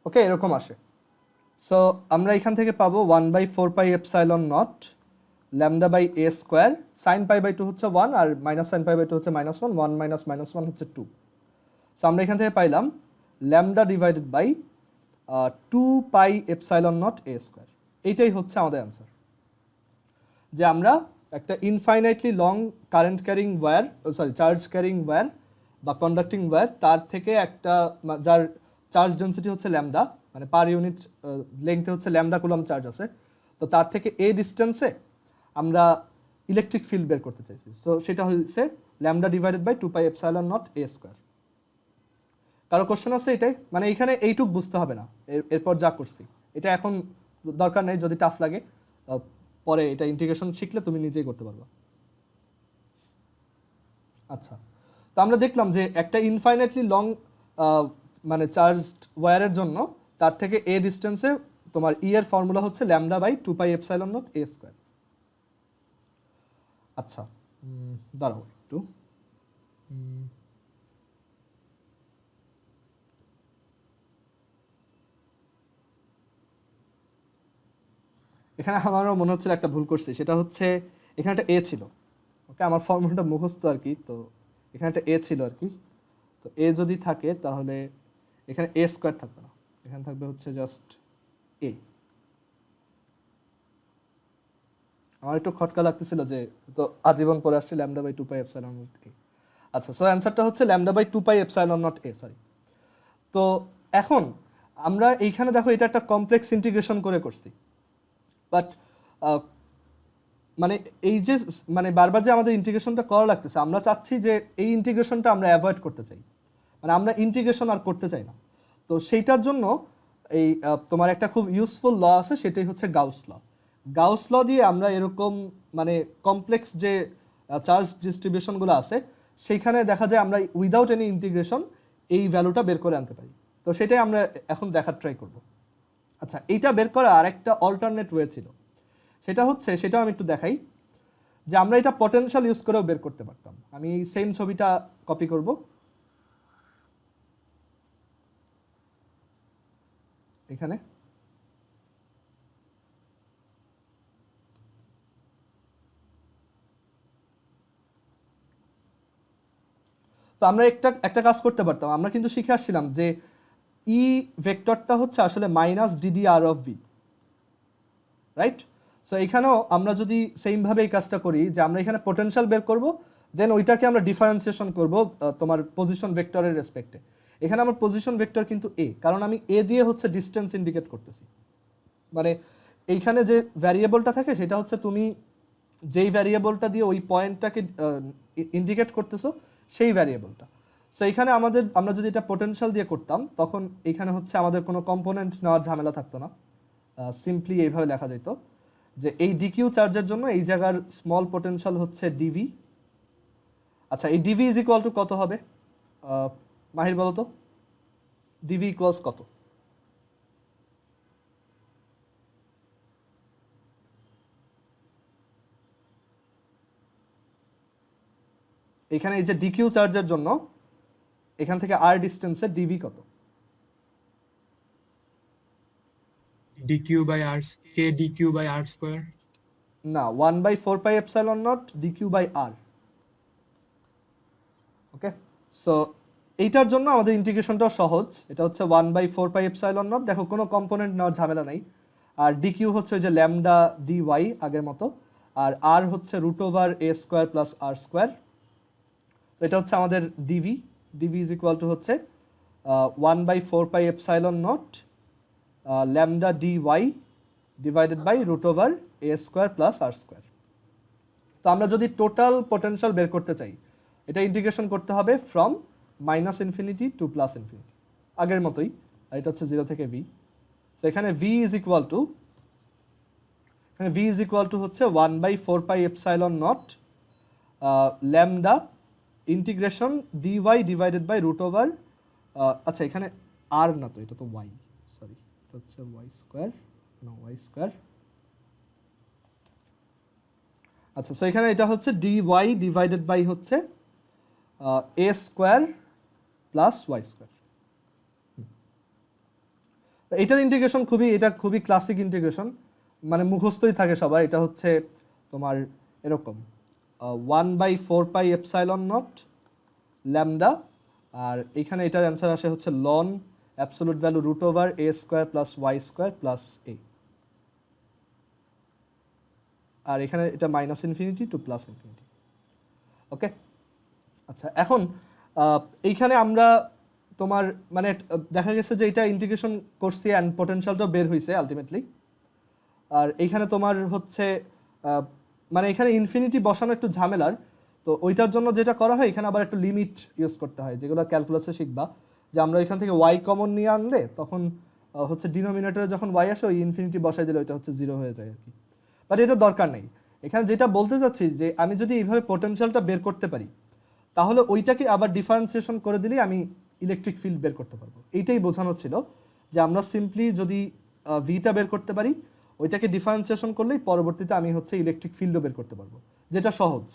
ওকে, এরকম আসে। সো আমরা এখান থেকে পাবো 1/4 pi epsilon naught lambda by a square, sin pi by 2 হচ্ছে 1 আর মাইনাস sin পাই বাই 2 হচ্ছে -1, 1 মাইনাস -1 হচ্ছে 2। সো আমরা এখান থেকে পাইলাম lambda divided by 2 pi epsilon naught a square. এইটাই হচ্ছে আমাদের অ্যান্সার, যে আমরা একটা infinitely long current carrying wire, sorry charge carrying wire বা কন্ডাক্টিং ওয়্যার, তার থেকে একটা যার চার্জ ডেন্সিটি হচ্ছে ল্যামডা, মানে পার ইউনিট লেংথে হচ্ছে ল্যামডা কুলম চার্জ আছে, তো তার থেকে এ ডিস্টেন্সে আমরা ইলেকট্রিক ফিল্ড বের করতে চাইছি। তো সেটা হচ্ছে lambda divided by 2 pi epsilon naught a square. কারো কোশ্চেন আছে এটাই? মানে এইখানে এইটুক বুঝতে হবে না, এরপর যা করছি এটা এখন দরকার নেই, যদি টাফ লাগে পরে এটা ইন্টিগ্রেশন শিখলে তুমি নিজেই করতে পারবা। আচ্ছা, তো আমরা দেখলাম যে একটা ইনফাইনাইটলি লং মানে চার্জড ওয়্যারের জন্য তার থেকে এ ডিস্টেন্সে তোমার ই এর ফর্মুলা হচ্ছে lambda by 2 pi epsilon naught a square. আচ্ছা, দাঁড়াও একটু, এখানে আমারও মনে হচ্ছিল একটা ভুল করছি, সেটা হচ্ছে এখানে একটা এ ছিল। ওকে, আমার ফর্মুলাটা মুখস্থ আর কি, তো এখানে একটা এ ছিল আর কি। তো এ যদি থাকে তাহলে এখানে এ স্কয়ার থাকবে না, এখানে থাকবে হচ্ছে জাস্ট এ। আমার একটু খটকা লাগতেছিল যে তো আজীবন পরে আসছে lambda by 2 pi epsilon naught A. আচ্ছা, সো অ্যান্সারটা হচ্ছে lambda by 2 pi epsilon naught A, sorry. তো এখন আমরা এইখানে দেখো এটা একটা কমপ্লেক্স ইন্টিগ্রেশন করে করছি, বাট মানে এই যে মানে বারবার যে আমাদের ইন্টিগ্রেশনটা করা লাগতেছে, আমরা চাচ্ছি যে এই ইন্টিগ্রেশনটা আমরা অ্যাভয়েড করতে চাই, মানে আমরা ইন্টিগ্রেশন আর করতে চাই না। তো সেইটার জন্য এই তোমার একটা খুব ইউজফুল ল আছে, সেটাই হচ্ছে গাউস ল। গাউস ল দিয়ে আমরা এরকম মানে কমপ্লেক্স যে চার্জ ডিস্ট্রিবিউশনগুলো আছে সেইখানে দেখা যায় আমরা উইদাউট এনি ইন্টিগ্রেশন এই ভ্যালুটা বের করে আনতে পারি। তো সেটাই আমরা এখন দেখার ট্রাই করব। আচ্ছা, এইটা বের করা আরেকটা অল্টারনেট ওয়ে ছিল, সেটা হচ্ছে, সেটাও আমি একটু দেখাই, যে আমরা এটা পটেনশিয়াল ইউজ করেও বের করতে পারতাম। আমি সেম ছবিটা কপি করব, এখানে তো আমরা একটা কাজ করতে পারতাম, আমরা কিন্তু শিখে আসছিলাম যে ই ভেক্টরটা হচ্ছে আসলে minus DD R of V, right? So এখানেও আমরা যদি সেমভাবে এই কাজটা করি, যে আমরা এখানে পোটেনশিয়াল বের করব, দেন ওইটাকে আমরা ডিফারেন্সিয়েশন করব তোমার পজিশন ভেক্টরের রেসপেক্টে। এখানে আমার পজিশন ভেক্টর কিন্তু এ, কারণ আমি এ দিয়ে হচ্ছে ডিস্টেন্স ইন্ডিকেট করতেছি। মানে এইখানে যে ভ্যারিয়েবলটা থাকে সেটা হচ্ছে তুমি যেই ভ্যারিয়েবলটা দিয়ে ওই পয়েন্টটাকে ইন্ডিকেট করতেছো সেই ভ্যারিয়েবলটা। সো এখানে আমরা যদি এটা পোটেনশিয়াল দিয়ে করতাম, তখন এখানে হচ্ছে আমাদের কোনো কম্পোনেন্ট নেওয়ার ঝামেলা থাকতো না, সিম্পলি এইভাবে লেখা যেত যে এই ডিকিউ চার্জের জন্য এই জায়গার স্মল পোটেনশিয়াল হচ্ছে ডিভি। আচ্ছা, এই ডিভি ইজ ইকুয়াল টু কত হবে মাহির বলো তো, ডিভি ইকুয়ালস কত? এখানে এই যে ডিকিউ চার্জের জন্য এখান থেকে আর ডিস্টেন্সে ডিভি কত? dq by r k dq by r square। না 1/4πε0 dq/r। ওকে, সো এইটার জন্য আমাদের ইন্টিগ্রেশনটাও সহজ। এটা হচ্ছে 1/4πε0, দেখো কোনো কম্পোনেন্ট নেওয়ার ঝামেলা নাই। আর dq হচ্ছে ওই যে ল্যামডা dy আগের মতো, আর r হচ্ছে √a² + r²। তো এটা হচ্ছে আমাদের dv। dv is equal to হচ্ছে 1/4πε0 lambda dy divided by √a² + r²। তো আমরা যদি টোটাল পোটেনশিয়াল বের করতে চাই, এটা ইন্টিগ্রেশন করতে হবে ফ্রম -ইনফিনিটি টু +∞, আগের মতোই। আর এটা হচ্ছে 0 থেকে v। সো এখানে v ইজ ইকুয়াল টু হচ্ছে 1/4πε0 lambda integration dy divided by √, আচ্ছা এখানে r না, তো এটা তো y, সরি এটা হচ্ছে y²। আচ্ছা, সো এখানে এটা হচ্ছে dy ডিভাইডেড বাই হচ্ছে a² + y²। এটার ইন্টিগ্রেশন খুবই ক্লাসিক ইন্টিগ্রেশন, মানে মুখস্থই থাকে সবার। এটা হচ্ছে তোমার এরকম 1/4πε0 ল্যামডা, আর এখানে এটার অ্যান্সার আসে হচ্ছে ln absolute value √a² + y² + a। আর এখানে এটা -ইনফিনিটি টু +∞। ওকে, আচ্ছা এখন এইখানে আমরা তোমার মানে দেখা গেছে যে এটা ইন্টিগ্রেশন করছি অ্যান্ড পোটেনশিয়ালটা বের হয়েছে আলটিমেটলি। আর এইখানে তোমার হচ্ছে মানে এখানে ইনফিনিটি বসানো একটু ঝামেলার, তো ওইটার জন্য যেটা করা হয় এখানে আবার একটু লিমিট ইউজ করতে হয়, যেগুলো ক্যালকুলাসে শিখবা, যে আমরা এখান থেকে y কমন নিয়ে আনলে তখন হচ্ছে ডিনোমিনেটরে যখন y আসে ওই ইনফিনিটি বসাই দিলে ওইটা হচ্ছে 0 হয়ে যায় আর কি। বাট এটা দরকার নেই। এখানে যেটা বলতে চাচ্ছি যে আমি যদি এইভাবে পোটেনশিয়ালটা বের করতে পারি, তাহলে ওইটাকে আবার ডিফারেন্সিয়েশন করে দিলেই আমি ইলেকট্রিক ফিল্ড বের করতে পারবো। এইটাই বোঝানো ছিল যে আমরা সিম্পলি যদি ভিটা বের করতে পারি, ওইটাকে ডিফারেন্সিয়েশন করলেই পরবর্তীতে আমি হচ্ছে ইলেকট্রিক ফিল্ডও বের করতে পারবো, যেটা সহজ,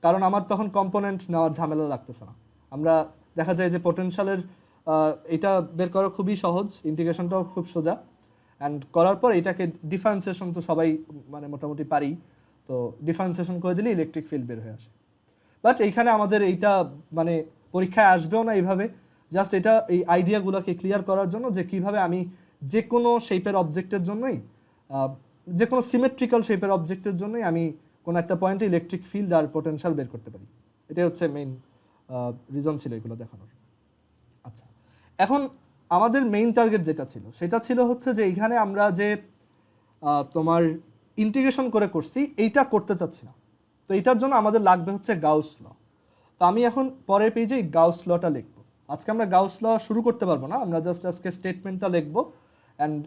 কারণ আমার তখন কম্পোনেন্ট নেওয়ার ঝামেলা লাগতেছে না। আমরা দেখা যায় যে পোটেনশিয়ালের এটা বের করা খুবই সহজ, ইন্টিগ্রেশনটাও খুব সোজা, অ্যান্ড করার পর এটাকে ডিফারেন্সিয়েশন তো সবাই মানে মোটামুটি পারি, তো ডিফারেন্সিয়েশন করে দিলে ইলেকট্রিক ফিল্ড বের হয়ে আসে। বাট এইখানে আমাদের এইটা মানে পরীক্ষায় আসবেও না এইভাবে, জাস্ট এটা এই আইডিয়াগুলোকে ক্লিয়ার করার জন্য যে কিভাবে আমি যে কোনো শেপের অবজেক্টের জন্যই, যে কোনো সিমেট্রিক্যাল শেপের অবজেক্টের জন্যই আমি কোনো একটা পয়েন্টে ইলেকট্রিক ফিল্ড আর পোটেনশিয়াল বের করতে পারি। এটাই হচ্ছে মেইন রিজন ছিল এগুলো দেখানোর। আচ্ছা, এখন আমাদের মেইন টার্গেট যেটা ছিল সেটা ছিল হচ্ছে যে এইখানে আমরা যে তোমার ইন্টিগ্রেশন করে করছি এইটা করতে চাচ্ছি না, তো এটার জন্য আমাদের লাগবে হচ্ছে গাউস ল। তো আমি এখন পরের পেজে এই গাউস লটা লিখবো। আজকে আমরা গাউস ল শুরু করতে পারবো না, আমরা জাস্ট আজকে স্টেটমেন্টটা লিখবো, অ্যান্ড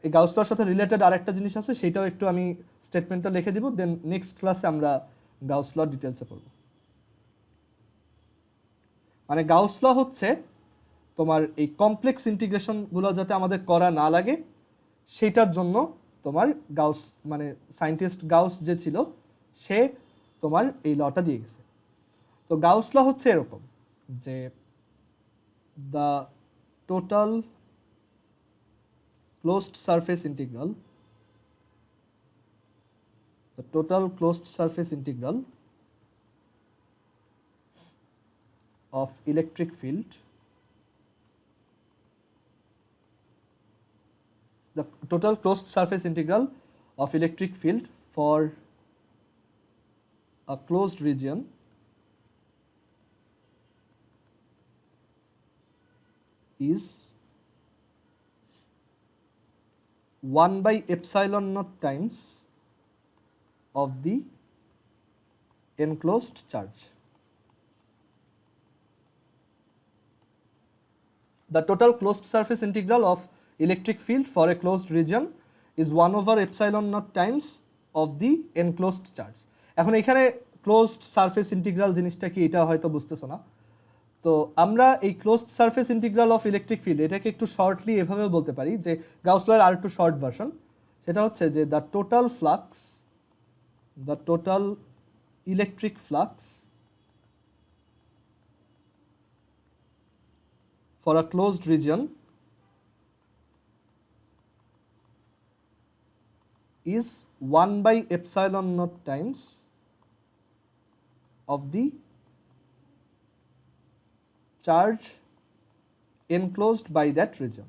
এই গাউস লর সাথে রিলেটেড আরেকটা জিনিস আছে সেটাও একটু আমি স্টেটমেন্টটা লিখে দিব, দেন নেক্সট ক্লাসে আমরা গাউস ল ডিটেলসে পড়ব। মানে গাউস ল হচ্ছে তোমার এই কমপ্লেক্স ইন্টিগ্রেশনগুলো যাতে আমাদের করা না লাগে সেইটার জন্য তোমার গাউস মানে সায়েন্টিস্ট গাউস যে ছিল সে তোমার এই লটা দিয়ে গেছে। তো গাউস ল হচ্ছে এরকম যে the total closed surface integral of electric field, the total closed surface integral of electric field for a closed region is 1/ε0 times of the enclosed charge. The total closed surface integral of electric field for a closed region is 1/ε0 times of the enclosed charge. এখন এখানে closed surface integral জিনিসটা কি এটা হয়তো বুঝতেছো না, তো আমরা এই closed surface integral of electric field এটাকে একটু শর্টলি এভাবে বলতে পারি যে গাউস লর আর একটু শর্ট ভার্সন, সেটা হচ্ছে যে the total electric flux for a closed region is 1 by epsilon naught times of the charge enclosed by that region.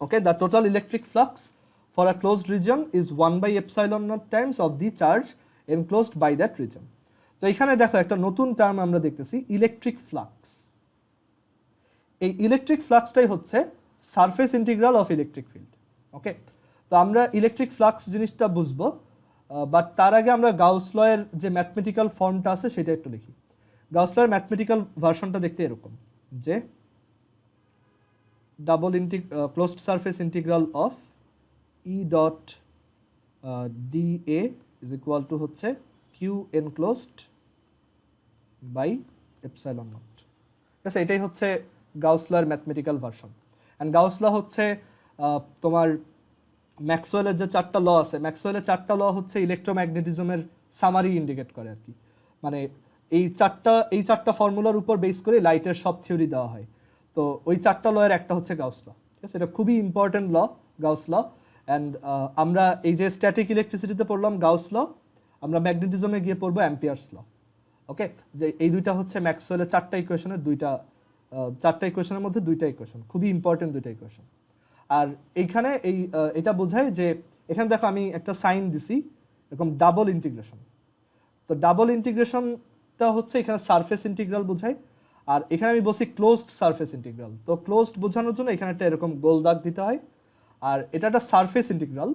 Okay, the total electric flux for a closed region is 1 by epsilon naught times of the charge enclosed by that region. তো এখানে দেখো একটা নতুন term আমরা দেখতেছি electric flux. এই electric ফ্লাক্সটাই হচ্ছে surface integral of electric field. Okay, তো আমরা ইলেকট্রিক ফ্লাক্স জিনিসটা বুঝবো, বাট তার আগে আমরা গাউস ল এর যে ম্যাথমেটিক্যাল ফর্মটা আছে সেটা একটু লিখি। গাউস ল এর ম্যাথমেটিক্যাল ভার্সনটা দেখতে এরকম, যে double closed surface integral of E dot d a is equal to হচ্ছে Q enclosed by epsilon naught. ঠিক আছে, এটাই হচ্ছে গাউস ল এর mathematical version. And Gauss law হচ্ছে তোমার ম্যাক্সওয়েলের যে 4টা ল আছে, ম্যাক্সওয়েলের 4টা ল হচ্ছে ইলেকট্রোম্যাগনেটিজমের সামারি ইন্ডিকেট করে আর কি। মানে এই চারটা ফর্মুলার উপর বেস করে লাইটের সব থিওরি দেওয়া হয়। তো ওই 4টা ল এর একটা হচ্ছে গাউস ল। ঠিক আছে, এটা খুবই important law, Gauss law. And আমরা এই যে স্ট্যাটিক ইলেকট্রিসিটিতে পড়লাম গাউস ল, আমরা ম্যাগনেটিজমে গিয়ে পড়বো অ্যাম্পিয়ার্স ল। ওকে, যে এই দুইটা হচ্ছে ম্যাক্সওয়েলের 4টা ইকুয়েশনের 4টা ইকুয়েশনের মধ্যে 2টা ইকুয়েশন, খুবই ইম্পর্টেন্ট 2টা ইকুয়েশন। আর এইখানে এটা বোঝায় যে এখানে দেখো আমি একটা সাইন দিছি এরকম ডাবল ইন্টিগ্রেশন। তো ডাবল ইন্টিগ্রেশনটা হচ্ছে এখানে সারফেস ইন্টিগ্রাল বোঝায়, আর এখানে আমি বলছি ক্লোজড সারফেস ইন্টিগ্রাল। তো ক্লোজড বোঝানোর জন্য এখানে একটা এরকম গোল দাগ দিতে হয়, আর এটা একটা সারফেস ইন্টিগ্রাল,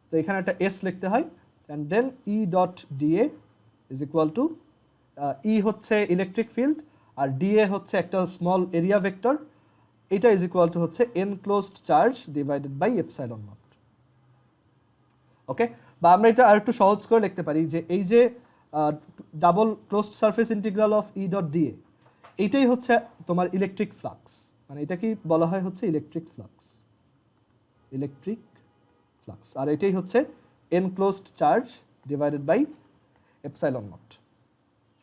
তো এখানে একটা এস লিখতে হয়। And then E dot d a is equal to, E হচ্ছে ইলেকট্রিক ফিল্ড আর ডিএ হচ্ছে একটা স্মল এরিয়া ভেক্টর, এটা ইজ ইকুয়াল টু হচ্ছে enclosed charge divided by epsilon naught. Okay, বা আমরা এটা আর একটু সহজ করে লিখতে পারি যে এই যে double closed surface integral of E dot DA, এইটাই হচ্ছে তোমার ইলেকট্রিক ফ্লাক্স। মানে এটা কি বলা হয় হচ্ছে ইলেকট্রিক ফ্লাক্স, আর এটাই হচ্ছে enclosed charge divided by epsilon naught.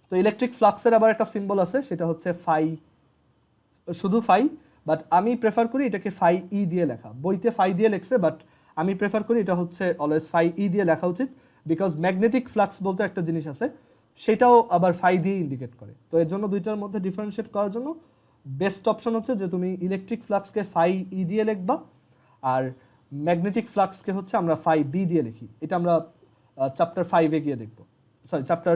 তো ইলেকট্রিক ফ্লাক্সের আবার একটা সিম্বল আছে, সেটা হচ্ছে ফাই, শুধু ফাই, বাট আমি প্রেফার করি এটাকে ফাই ই দিয়ে লেখা। বইতে ফাই দিয়ে লেখছে, বাট আমি প্রেফার করি এটা হচ্ছে অলওয়েজ ফাই ই দিয়ে লেখা উচিত, বিকজ ম্যাগনেটিক ফ্লাক্স বলতে একটা জিনিস আছে, সেটাও আবার ফাই দিয়ে ইন্ডিকেট করে। তো এর জন্য দুইটার মধ্যে ডিফারেন্সিয়েট করার জন্য বেস্ট অপশন হচ্ছে যে তুমি ইলেকট্রিক ফ্লাক্সকে ফাই ই দিয়ে লিখবা, আর ম্যাগনেটিক ফ্লাক্সকে হচ্ছে আমরা ফাই বি দিয়ে লিখি। এটা আমরা চ্যাপ্টার 5-এ গিয়ে দেখবো, চ্যাপ্টার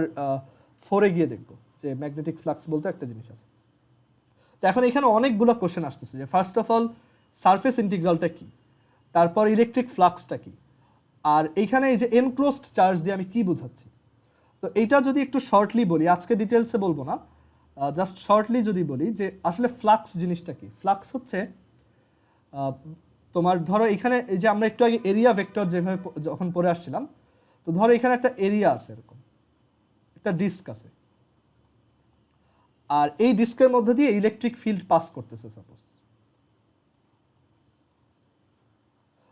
4-এ গিয়ে দেখবো যে ম্যাগনেটিক ফ্লাক্স বলতে একটা জিনিস আছে। তো এখন এখানে অনেকগুলো কোশ্চেন আসতেছে যে ফার্স্ট অফ অল সারফেস ইন্টিগ্রালটা কি, তারপর ইলেকট্রিক ফ্লাক্সটা কি, আর এইখানে এই যে এনক্লোজড চার্জ দিয়ে আমি কি বোঝাচ্ছি। তো এইটা যদি একটু শর্টলি বলি, আজকে ডিটেলসে বলবো না, জাস্ট শর্টলি যদি বলি যে আসলে ফ্লাক্স জিনিসটা কি। ফ্লাক্স হচ্ছে তোমার ধরো এখানে এই যে আমরা একটু আগে এরিয়া ভেক্টর যেভাবে যখন পড়ে আসছিলাম, তো ধরো এখানে একটা এরিয়া আছে, এরকম একটা ডিস্ক আছে, আর এই ডিস্কের মধ্যে দিয়ে ইলেকট্রিক ফিল্ড পাস করতেছে সাপোজ।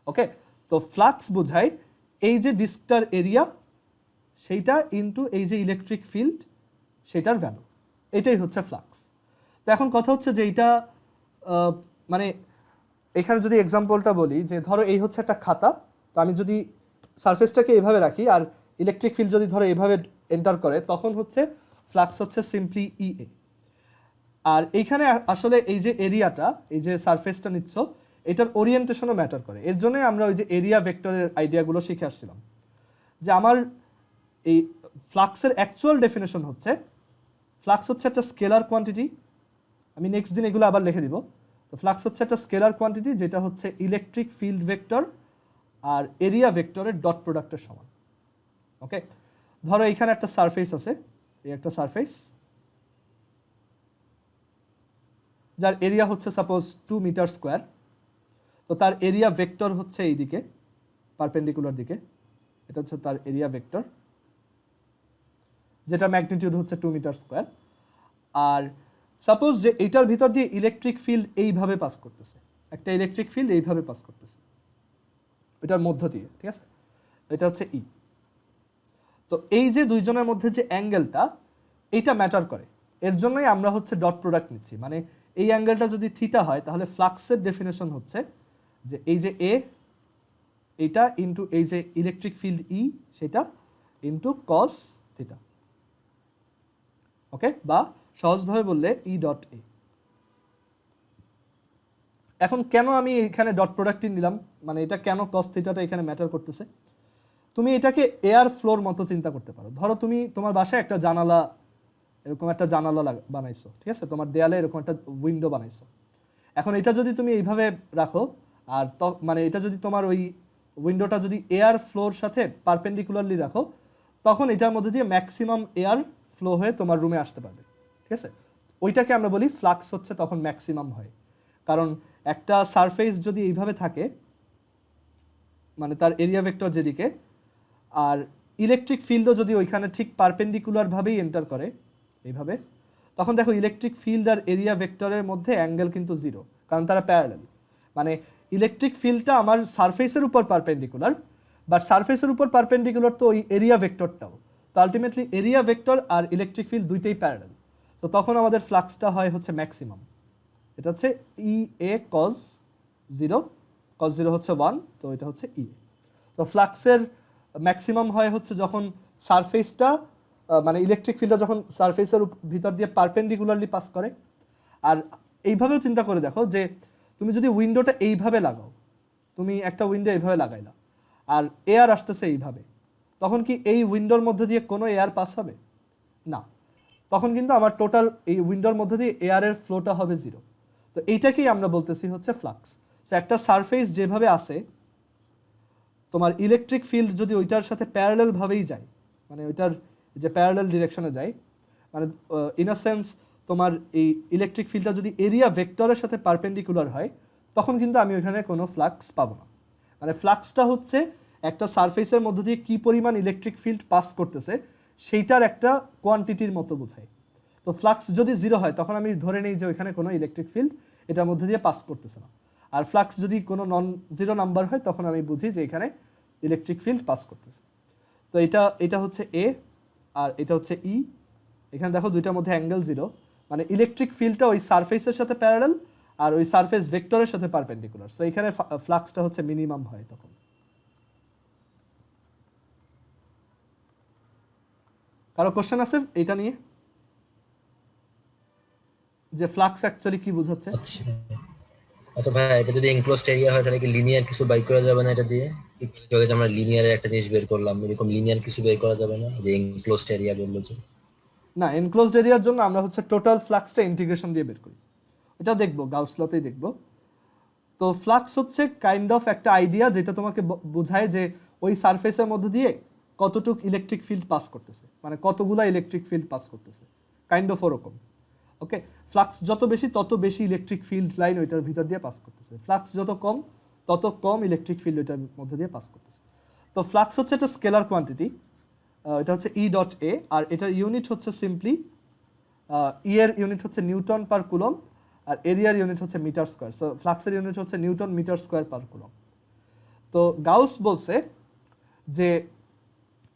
ওকে, তো ফ্লাক্স বোঝায় এই যে ডিস্কটার এরিয়া সেইটা ইনটু এই যে ইলেকট্রিক ফিল্ড সেটার ভ্যালু, এটাই হচ্ছে ফ্লাক্স। তো এখন কথা হচ্ছে যে এইটা মানে এখানে যদি এক্সাম্পলটা বলি যে ধরো এই হচ্ছে একটা খাতা, তো আমি যদি সারফেসটাকে এভাবে রাখি আর ইলেকট্রিক ফিল্ড যদি ধরো এভাবে এন্টার করে, তখন হচ্ছে ফ্লাক্স হচ্ছে সিম্পলি ইএ। আর এইখানে আসলে এই যে এরিয়াটা, এই যে সারফেসটা নিচ্ছ, এটার ওরিয়েন্টেশনও ম্যাটার করে। এর জন্যই আমরা ওই যে এরিয়া ভেক্টরের আইডিয়াগুলো শিখে আসছিলাম, যে আমার এই ফ্লাক্সের অ্যাকচুয়াল ডেফিনেশন হচ্ছে ফ্লাক্স হচ্ছে একটা স্কেলার কোয়ান্টিটি। আমি নেক্সট দিন এগুলো আবার লিখে দিব। তো ফ্লাক্স হচ্ছে একটা স্কেলার কোয়ান্টিটি যেটা হচ্ছে ইলেকট্রিক ফিল্ড ভেক্টর আর এরিয়া ভেক্টরের ডট প্রোডাক্টের সমান। ওকে, ধরো এখানে একটা সারফেস আছে, এই একটা সারফেস যার এরিয়া হচ্ছে সাপোজ 2 মিটার স্কোয়ার। তো তার এরিয়া ভেক্টর হচ্ছে এইদিকে পারপেন্ডিকুলার দিকে, এটা হচ্ছে তার এরিয়া ভেক্টর, যেটা ম্যাগনিটিউড হচ্ছে 2 মিটার স্কোয়ার। আর সাপোজ যে এইটার ভিতর দিয়ে ইলেকট্রিক ফিল্ড এইভাবে পাস করতেছে, একটা ইলেকট্রিক ফিল্ড এইভাবে পাস করতেছে এটার মধ্য দিয়ে, ঠিক আছে, এটা হচ্ছে ই। তো এই যে দুইজনের মধ্যে যে অ্যাঙ্গেলটা, এইটা ম্যাটার করে, এর জন্যই আমরা হচ্ছে ডট প্রোডাক্ট নিচ্ছি। মানে এই অ্যাঙ্গেলটা যদি থিটা হয় তাহলে ফ্লাক্সের ডেফিনেশন হচ্ছে যে এই যে এ এটা ইন্টু এই যে ইলেকট্রিক ফিল্ড ই সেটা ইন্টু কস থিটা। ওকে, বা সহজভাবে বললে ই ডট এ। এখন কেন আমি এখানে ডট প্রোডাক্টটি নিলাম, মানে এটা কেন কস থিটাটা এখানে ম্যাটার করতেছে? তুমি এটাকে এয়ার ফ্লোর মতো চিন্তা করতে পারো। ধরো তুমি তোমার বাসায় একটা জানালা, এরকম একটা জানালা বানাইছো, ঠিক আছে, তোমার দেয়ালে এরকম একটা উইন্ডো বানাইছো। এখন এটা যদি তুমি এইভাবে রাখো আর মানে এটা যদি তোমার ওই উইন্ডোটা যদি এয়ার ফ্লোর সাথে পারপেন্ডিকুলারলি রাখো, তখন এটার মধ্যে দিয়ে ম্যাক্সিমাম এয়ার ফ্লো হয়ে তোমার রুমে আসতে পারবে, ঠিক আছে। ওইটাকে আমরা বলি ফ্লাক্স হচ্ছে তখন ম্যাক্সিমাম হয়। কারণ একটা সারফেস যদি এইভাবে থাকে, মানে তার এরিয়া ভেক্টর যেদিকে, আর ইলেকট্রিক ফিল্ডও যদি ওইখানে ঠিক পারপেন্ডিকুলারভাবেই এন্টার করে এইভাবে, তখন দেখো ইলেকট্রিক ফিল্ড আর এরিয়া ভেক্টরের মধ্যে অ্যাঙ্গেল কিন্তু জিরো, কারণ তারা প্যারালাল। মানে ইলেকট্রিক ফিল্ডটা আমার সারফেসের উপর পারপেন্ডিকুলার, বাট সারফেসের উপর পারপেন্ডিকুলার তো ওই এরিয়া ভেক্টরটাও, তো আলটিমেটলি এরিয়া ভেক্টর আর ইলেকট্রিক ফিল্ড দুইটাই প্যারালাল। তো তখন আমাদের ফ্লাক্সটা হয় হচ্ছে ম্যাক্সিমাম। এটা হচ্ছে ই এ কজ জিরো হচ্ছে 1, তো এটা হচ্ছে ই। তো ফ্লাক্সের ম্যাক্সিমাম হয় হচ্ছে যখন সারফেসটা মানে ইলেকট্রিক ফিল্ডটা যখন সারফেসের ভিতর দিয়ে পারপেন্ডিকুলারলি পাস করে। আর এইভাবেও চিন্তা করে দেখো যে তুমি যদি উইন্ডোটা এইভাবে লাগাও, তুমি একটা উইন্ডো এইভাবে লাগাইলা আর এয়ার আসতেছে এইভাবে, তখন কি এই উইন্ডোর মধ্যে দিয়ে কোনো এয়ার পাস হবে না? তখন কিন্তু আমার টোটাল এই উইন্ডোর মধ্যে দিয়ে এয়ারের ফ্লোটা হবে জিরো। তো এইটাকেই আমরা বলতেছি হচ্ছে ফ্লাক্স। তো একটা সারফেস যেভাবে আসে, তোমার ইলেকট্রিক ফিল্ড যদি ওইটার সাথে প্যারালাল ভাবেই যায়, মানে ওইটার যে প্যারালাল ডিরেকশনে যায়, মানে ইন আ সেন্স তোমার এই ইলেকট্রিক ফিল্ডটা যদি এরিয়া ভেক্টরের সাথে পারপেন্ডিকুলার হয়, তখন কিন্তু আমি ওইখানে কোনো ফ্লাক্স পাবো না। মানে ফ্লাক্সটা হচ্ছে একটা সারফেসের মধ্য দিয়ে কী পরিমাণ ইলেকট্রিক ফিল্ড পাস করতেছে সেইটার একটা কোয়ান্টিটির মতো বোঝায়। তো ফ্লাক্স যদি জিরো হয় তখন আমি ধরে নিই যে ওইখানে কোনো ইলেকট্রিক ফিল্ড এটার মধ্যে দিয়ে পাস করতেছে না। আর ফ্লাক্স যদি কোনো নন জিরো নাম্বার হয় তখন আমি বুঝি যে এখানে ইলেকট্রিক ফিল্ড পাস করতেছে। তো এটা হচ্ছে এ আর এটা হচ্ছে ই। এখানে দেখো দুইটার মধ্যে অ্যাঙ্গেল জিরো, মানে ইলেকট্রিক ফিল্ডটা ওই সারফেসের সাথে প্যারালাল আর ওই সারফেস ভেক্টরের সাথে পারপেন্ডিকুলার। সো এখানে ফ্লাক্সটা হচ্ছে মিনিমাম হয় তখন। কারো কোশ্চেন আছে এটা নিয়ে, যে ফ্লাক্স অ্যাকচুয়ালি কি বোঝাচ্ছে? আচ্ছা ভাই, এটা যদি এনক্লোজড এরিয়া হয় তাহলে কি লিনিয়ার কিছু বাইর করা যাবে না এটা দিয়ে? যে আমরা লিনিয়ারের একটা জিনিস বের করলাম, এরকম লিনিয়ার কিছু বের করা যাবে না? যে এনক্লোজড এরিয়া বললো যে না, এনক্লোজড এরিয়ার জন্য আমরা হচ্ছে টোটাল ফ্লাক্সটা ইন্টিগ্রেশন দিয়ে বের করি। এটা দেখবো, গাউস লতেই দেখবো। তো ফ্লাক্স হচ্ছে কাইন্ড অফ একটা আইডিয়া যেটা তোমাকে বোঝায় যে ওই সারফেসের মধ্যে দিয়ে কতটুক ইলেকট্রিক ফিল্ড পাস করতেছে, মানে কতগুলা ইলেকট্রিক ফিল্ড পাস করতেছে, কাইন্ড অফ ওরকম। ওকে, ফ্লাক্স যত বেশি তত বেশি ইলেকট্রিক ফিল্ড লাইন ওইটার ভিতর দিয়ে পাস করতেছে, ফ্লাক্স যত কম তত কম ইলেকট্রিক ফিল্ড ওইটার মধ্যে দিয়ে পাস করতেছে। তো ফ্লাক্স হচ্ছে একটা স্কেলার কোয়ান্টিটি, এটা হচ্ছে ই ডট এ, আর এটার ইউনিট হচ্ছে সিম্পলি ই এর ইউনিট হচ্ছে নিউটন পার কুলম, আর এরিয়ার ইউনিট হচ্ছে মিটার স্কোয়ার। সো ফ্লাক্সের ইউনিট হচ্ছে newton metre square per coulomb. তো গাউস বলছে যে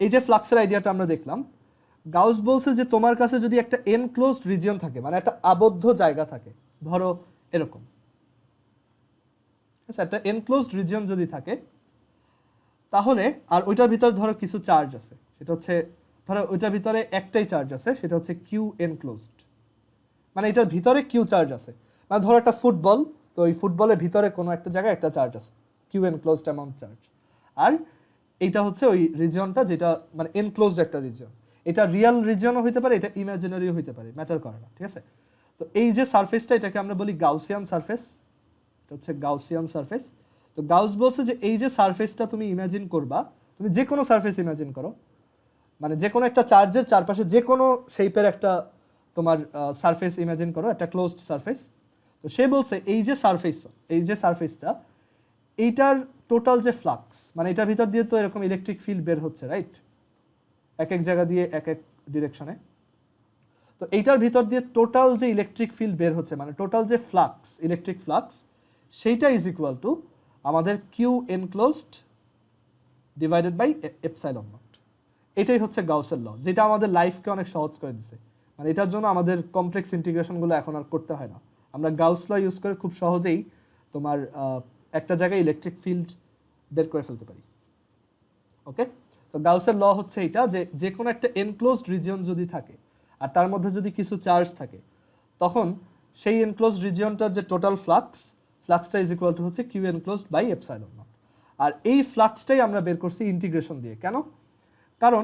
এই যে ফ্লাক্সের আইডিয়াটা আমরা দেখলাম, গাউস বলছে যে তোমার কাছে যদি একটা এনক্লোজড রিজিয়ন থাকে, মানে একটা আবদ্ধ জায়গা থাকে, ধরো এরকম, একটা এনক্লোজড রিজিয়ন যদি থাকে, তাহলে আর ওইটার ভিতরে ধরো কিছু চার্জ আছে, সেটা হচ্ছে ধরো ওইটার ভিতরে একটাই চার্জ আছে, সেটা হচ্ছে কিউ এনক্লোজড, মানে এটার ভিতরে কিউ চার্জ আছে। মানে ধরো একটা ফুটবল, তো ওই ফুটবলের ভিতরে কোনো একটা জায়গায় একটা চার্জ আছে, কিউ এনক্লোজড অ্যামাউন্ট চার্জ। আর এইটা হচ্ছে ওই রিজিয়নটা যেটা মানে এনক্লোজড একটা রিজিয়ন। এটা রিয়েল রিজিয়নও হইতে পারে, এটা ইমাজিনারিও হইতে পারে, ম্যাটার করে না, ঠিক আছে। তো এই যে সারফেসটা, এটাকে আমরা বলি গাউসিয়ান সারফেস, এটা হচ্ছে গাউসিয়ান সারফেস। তো গাউস বলছে যে এই যে সারফেসটা তুমি ইমাজিন করবা, তুমি যে কোনো সারফেস ইমাজিন করো, মানে যে কোনো একটা চার্জের চারপাশে যে কোনো শেপের একটা তোমার সারফেস ইমাজিন করো, একটা ক্লোজড সারফেস। তো সে বলছে এই যে সারফেসটা এইটার টোটাল যে ফ্লাক্স, মানে এটার ভিতর দিয়ে তো এরকম ইলেকট্রিক ফিল্ড বের হচ্ছে, রাইট, এক এক জায়গা দিয়ে এক এক ডিরেকশনে। তো এইটার ভিতর দিয়ে টোটাল যে ইলেকট্রিক ফিল্ড বের হচ্ছে, মানে টোটাল যে ফ্লাক্স, ইলেকট্রিক ফ্লাক্স, সেইটা ইজ ইকুয়াল টু আমাদের Q enclosed divided by epsilon naught. এটাই হচ্ছে গাউসের ল, যেটা আমাদের লাইফকে অনেক সহজ করে দিছে। মানে এটার জন্য আমাদের কমপ্লেক্স ইন্টিগ্রেশনগুলো এখন আর করতে হয় না, আমরা গাউস ল ইউজ করে খুব সহজেই তোমার একটা জায়গায় ইলেকট্রিক ফিল্ড বের করে ফেলতে পারি। ওকে, তো গাউসের ল হচ্ছে এটা যে যে কোনো একটা এনক্লোজড রিজিয়ন যদি থাকে আর তার মধ্যে যদি কিছু চার্জ থাকে, তখন সেই এনক্লোজড রিজিয়নটার যে টোটাল ফ্লাক্সটা ইজ ইকুয়াল টু হচ্ছে Q enclosed by epsilon naught. আর এই ফ্লাক্সটাই আমরা বের করছি ইন্টিগ্রেশন দিয়ে। কেন? কারণ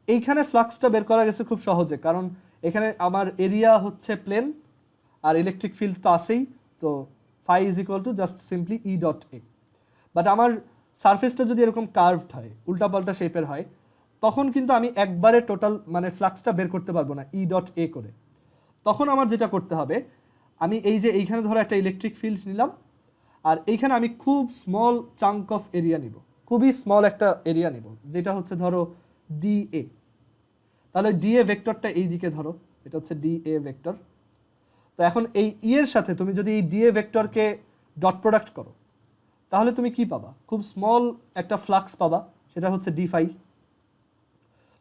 এইখানে ফ্লাক্সটা বের করা গেছে খুব সহজে, কারণ এখানে আমার এরিয়া হচ্ছে প্লেন আর ইলেকট্রিক ফিল্ড তো আছেই, তো phi is equal to just simply E dot A. But আমার সারফেসটা যদি এরকম কার্ভড হয়, উল্টাপাল্টা শেপের হয়, তখন কিন্তু আমি একবারে টোটাল মানে ফ্লাক্সটা বের করতে পারবো না ই ডট এ করে। তখন আমার যেটা করতে হবে, আমি এই যে এইখানে ধরো একটা ইলেকট্রিক ফিল্ড নিলাম, আর এইখানে আমি খুব স্মল চাঙ্ক অফ এরিয়া নিব, খুবই স্মল একটা এরিয়া নিব, যেটা হচ্ছে ধরো ডি এ। তাহলে ডি এ ভেক্টরটা এই দিকে ধরো, এটা হচ্ছে ডি এ ভেক্টর। তো এখন এই ই এর সাথে তুমি যদি এই ডি এ ভেক্টরকে ডট প্রোডাক্ট করো, তাহলে তুমি কি পাবা? খুব স্মল একটা ফ্লাক্স পাবা, সেটা হচ্ছে ডি ফাই।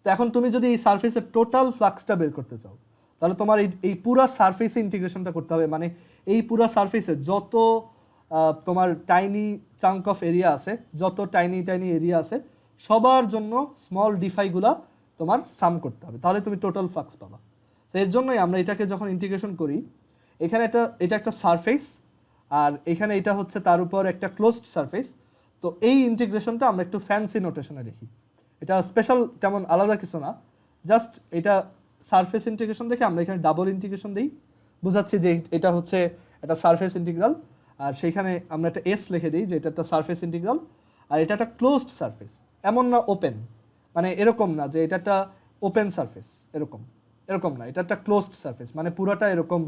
তো এখন তুমি যদি এই সারফেসের টোটাল ফ্লাক্সটা বের করতে চাও, তাহলে তোমার এই পুরা সারফেসে ইন্টিগ্রেশনটা করতে হবে। মানে এই পুরা সারফেসে যত তোমার টাইনি চাঙ্ক অফ এরিয়া আছে, যত টাইনি এরিয়া আছে, সবার জন্য স্মল ডিফাইগুলা তোমার সাম করতে হবে, তাহলে তুমি টোটাল ফ্লাক্স পাবা। তো এর জন্যই আমরা এটাকে যখন ইন্টিগ্রেশন করি, এখানে এটা একটা সারফেস, আর এখানে এটা হচ্ছে তার উপর একটা ক্লোজড সারফেস। তো এই ইন্টিগ্রেশনটা আমরা একটু ফ্যান্সি নোটেশনে লিখি, এটা স্পেশাল তেমন আলাদা কিছু না, জাস্ট এটা সারফেস ইন্টিগ্রেশন দেখে আমরা এখানে ডাবল ইন্টিগ্রেশন দিই, বোঝাচ্ছি যে এটা হচ্ছে একটা সারফেস ইন্টিগ্রাল, আর সেইখানে আমরা একটা এস লিখে দিই যে এটা একটা সারফেস ইন্টিগ্রাল, আর এটা একটা ক্লোজড সারফেস, এমন না ওপেন, মানে এরকম না যে এটা একটা ওপেন সারফেস, এরকম না, এটা একটা ক্লোজড সারফেস, মানে পুরোটা এরকম,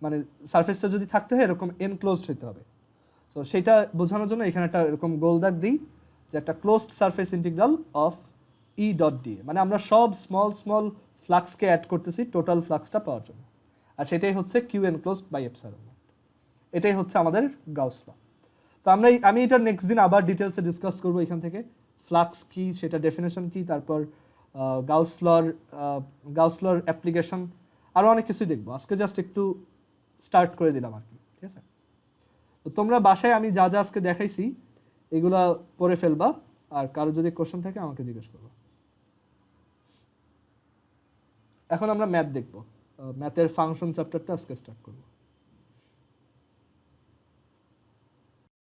মানে সারফেসটা যদি থাকতে হয় এরকম এনক্লোজড হতে হবে। তো সেটা বোঝানোর জন্য এখানে একটা এরকম গোল দাগ দিই যে একটা closed surface integral of E dot D, মানে আমরা সব স্মল ফ্লাক্সকে অ্যাড করতেছি টোটাল ফ্লাক্সটা পাওয়ার জন্য, আর সেটাই হচ্ছে Q enclosed by epsilon naught. এটাই হচ্ছে আমাদের গাউস ল। তো আমি এটা নেক্সট দিন আবার ডিটেলসে ডিসকাস করবো এখান থেকে, ফ্লাক্স কি, সেটা ডেফিনেশন কি, তারপর গাউস লর অ্যাপ্লিকেশন, আরও অনেক কিছুই দেখবো। আজকে জাস্ট একটু স্টার্ট করে দিলাম আর কি, ঠিক আছে? তো তোমরা বাসায় আমি যা যা আজকে দেখাইছি এগুলা পড়ে ফেলবা, আর কারো যদি কোশ্চেন থাকে আমাকে জিজ্ঞেস করবো। এখন আমরা ম্যাথ দেখবো, ম্যাথের ফাংশন চ্যাপ্টারটা আজকে স্টার্ট করবো।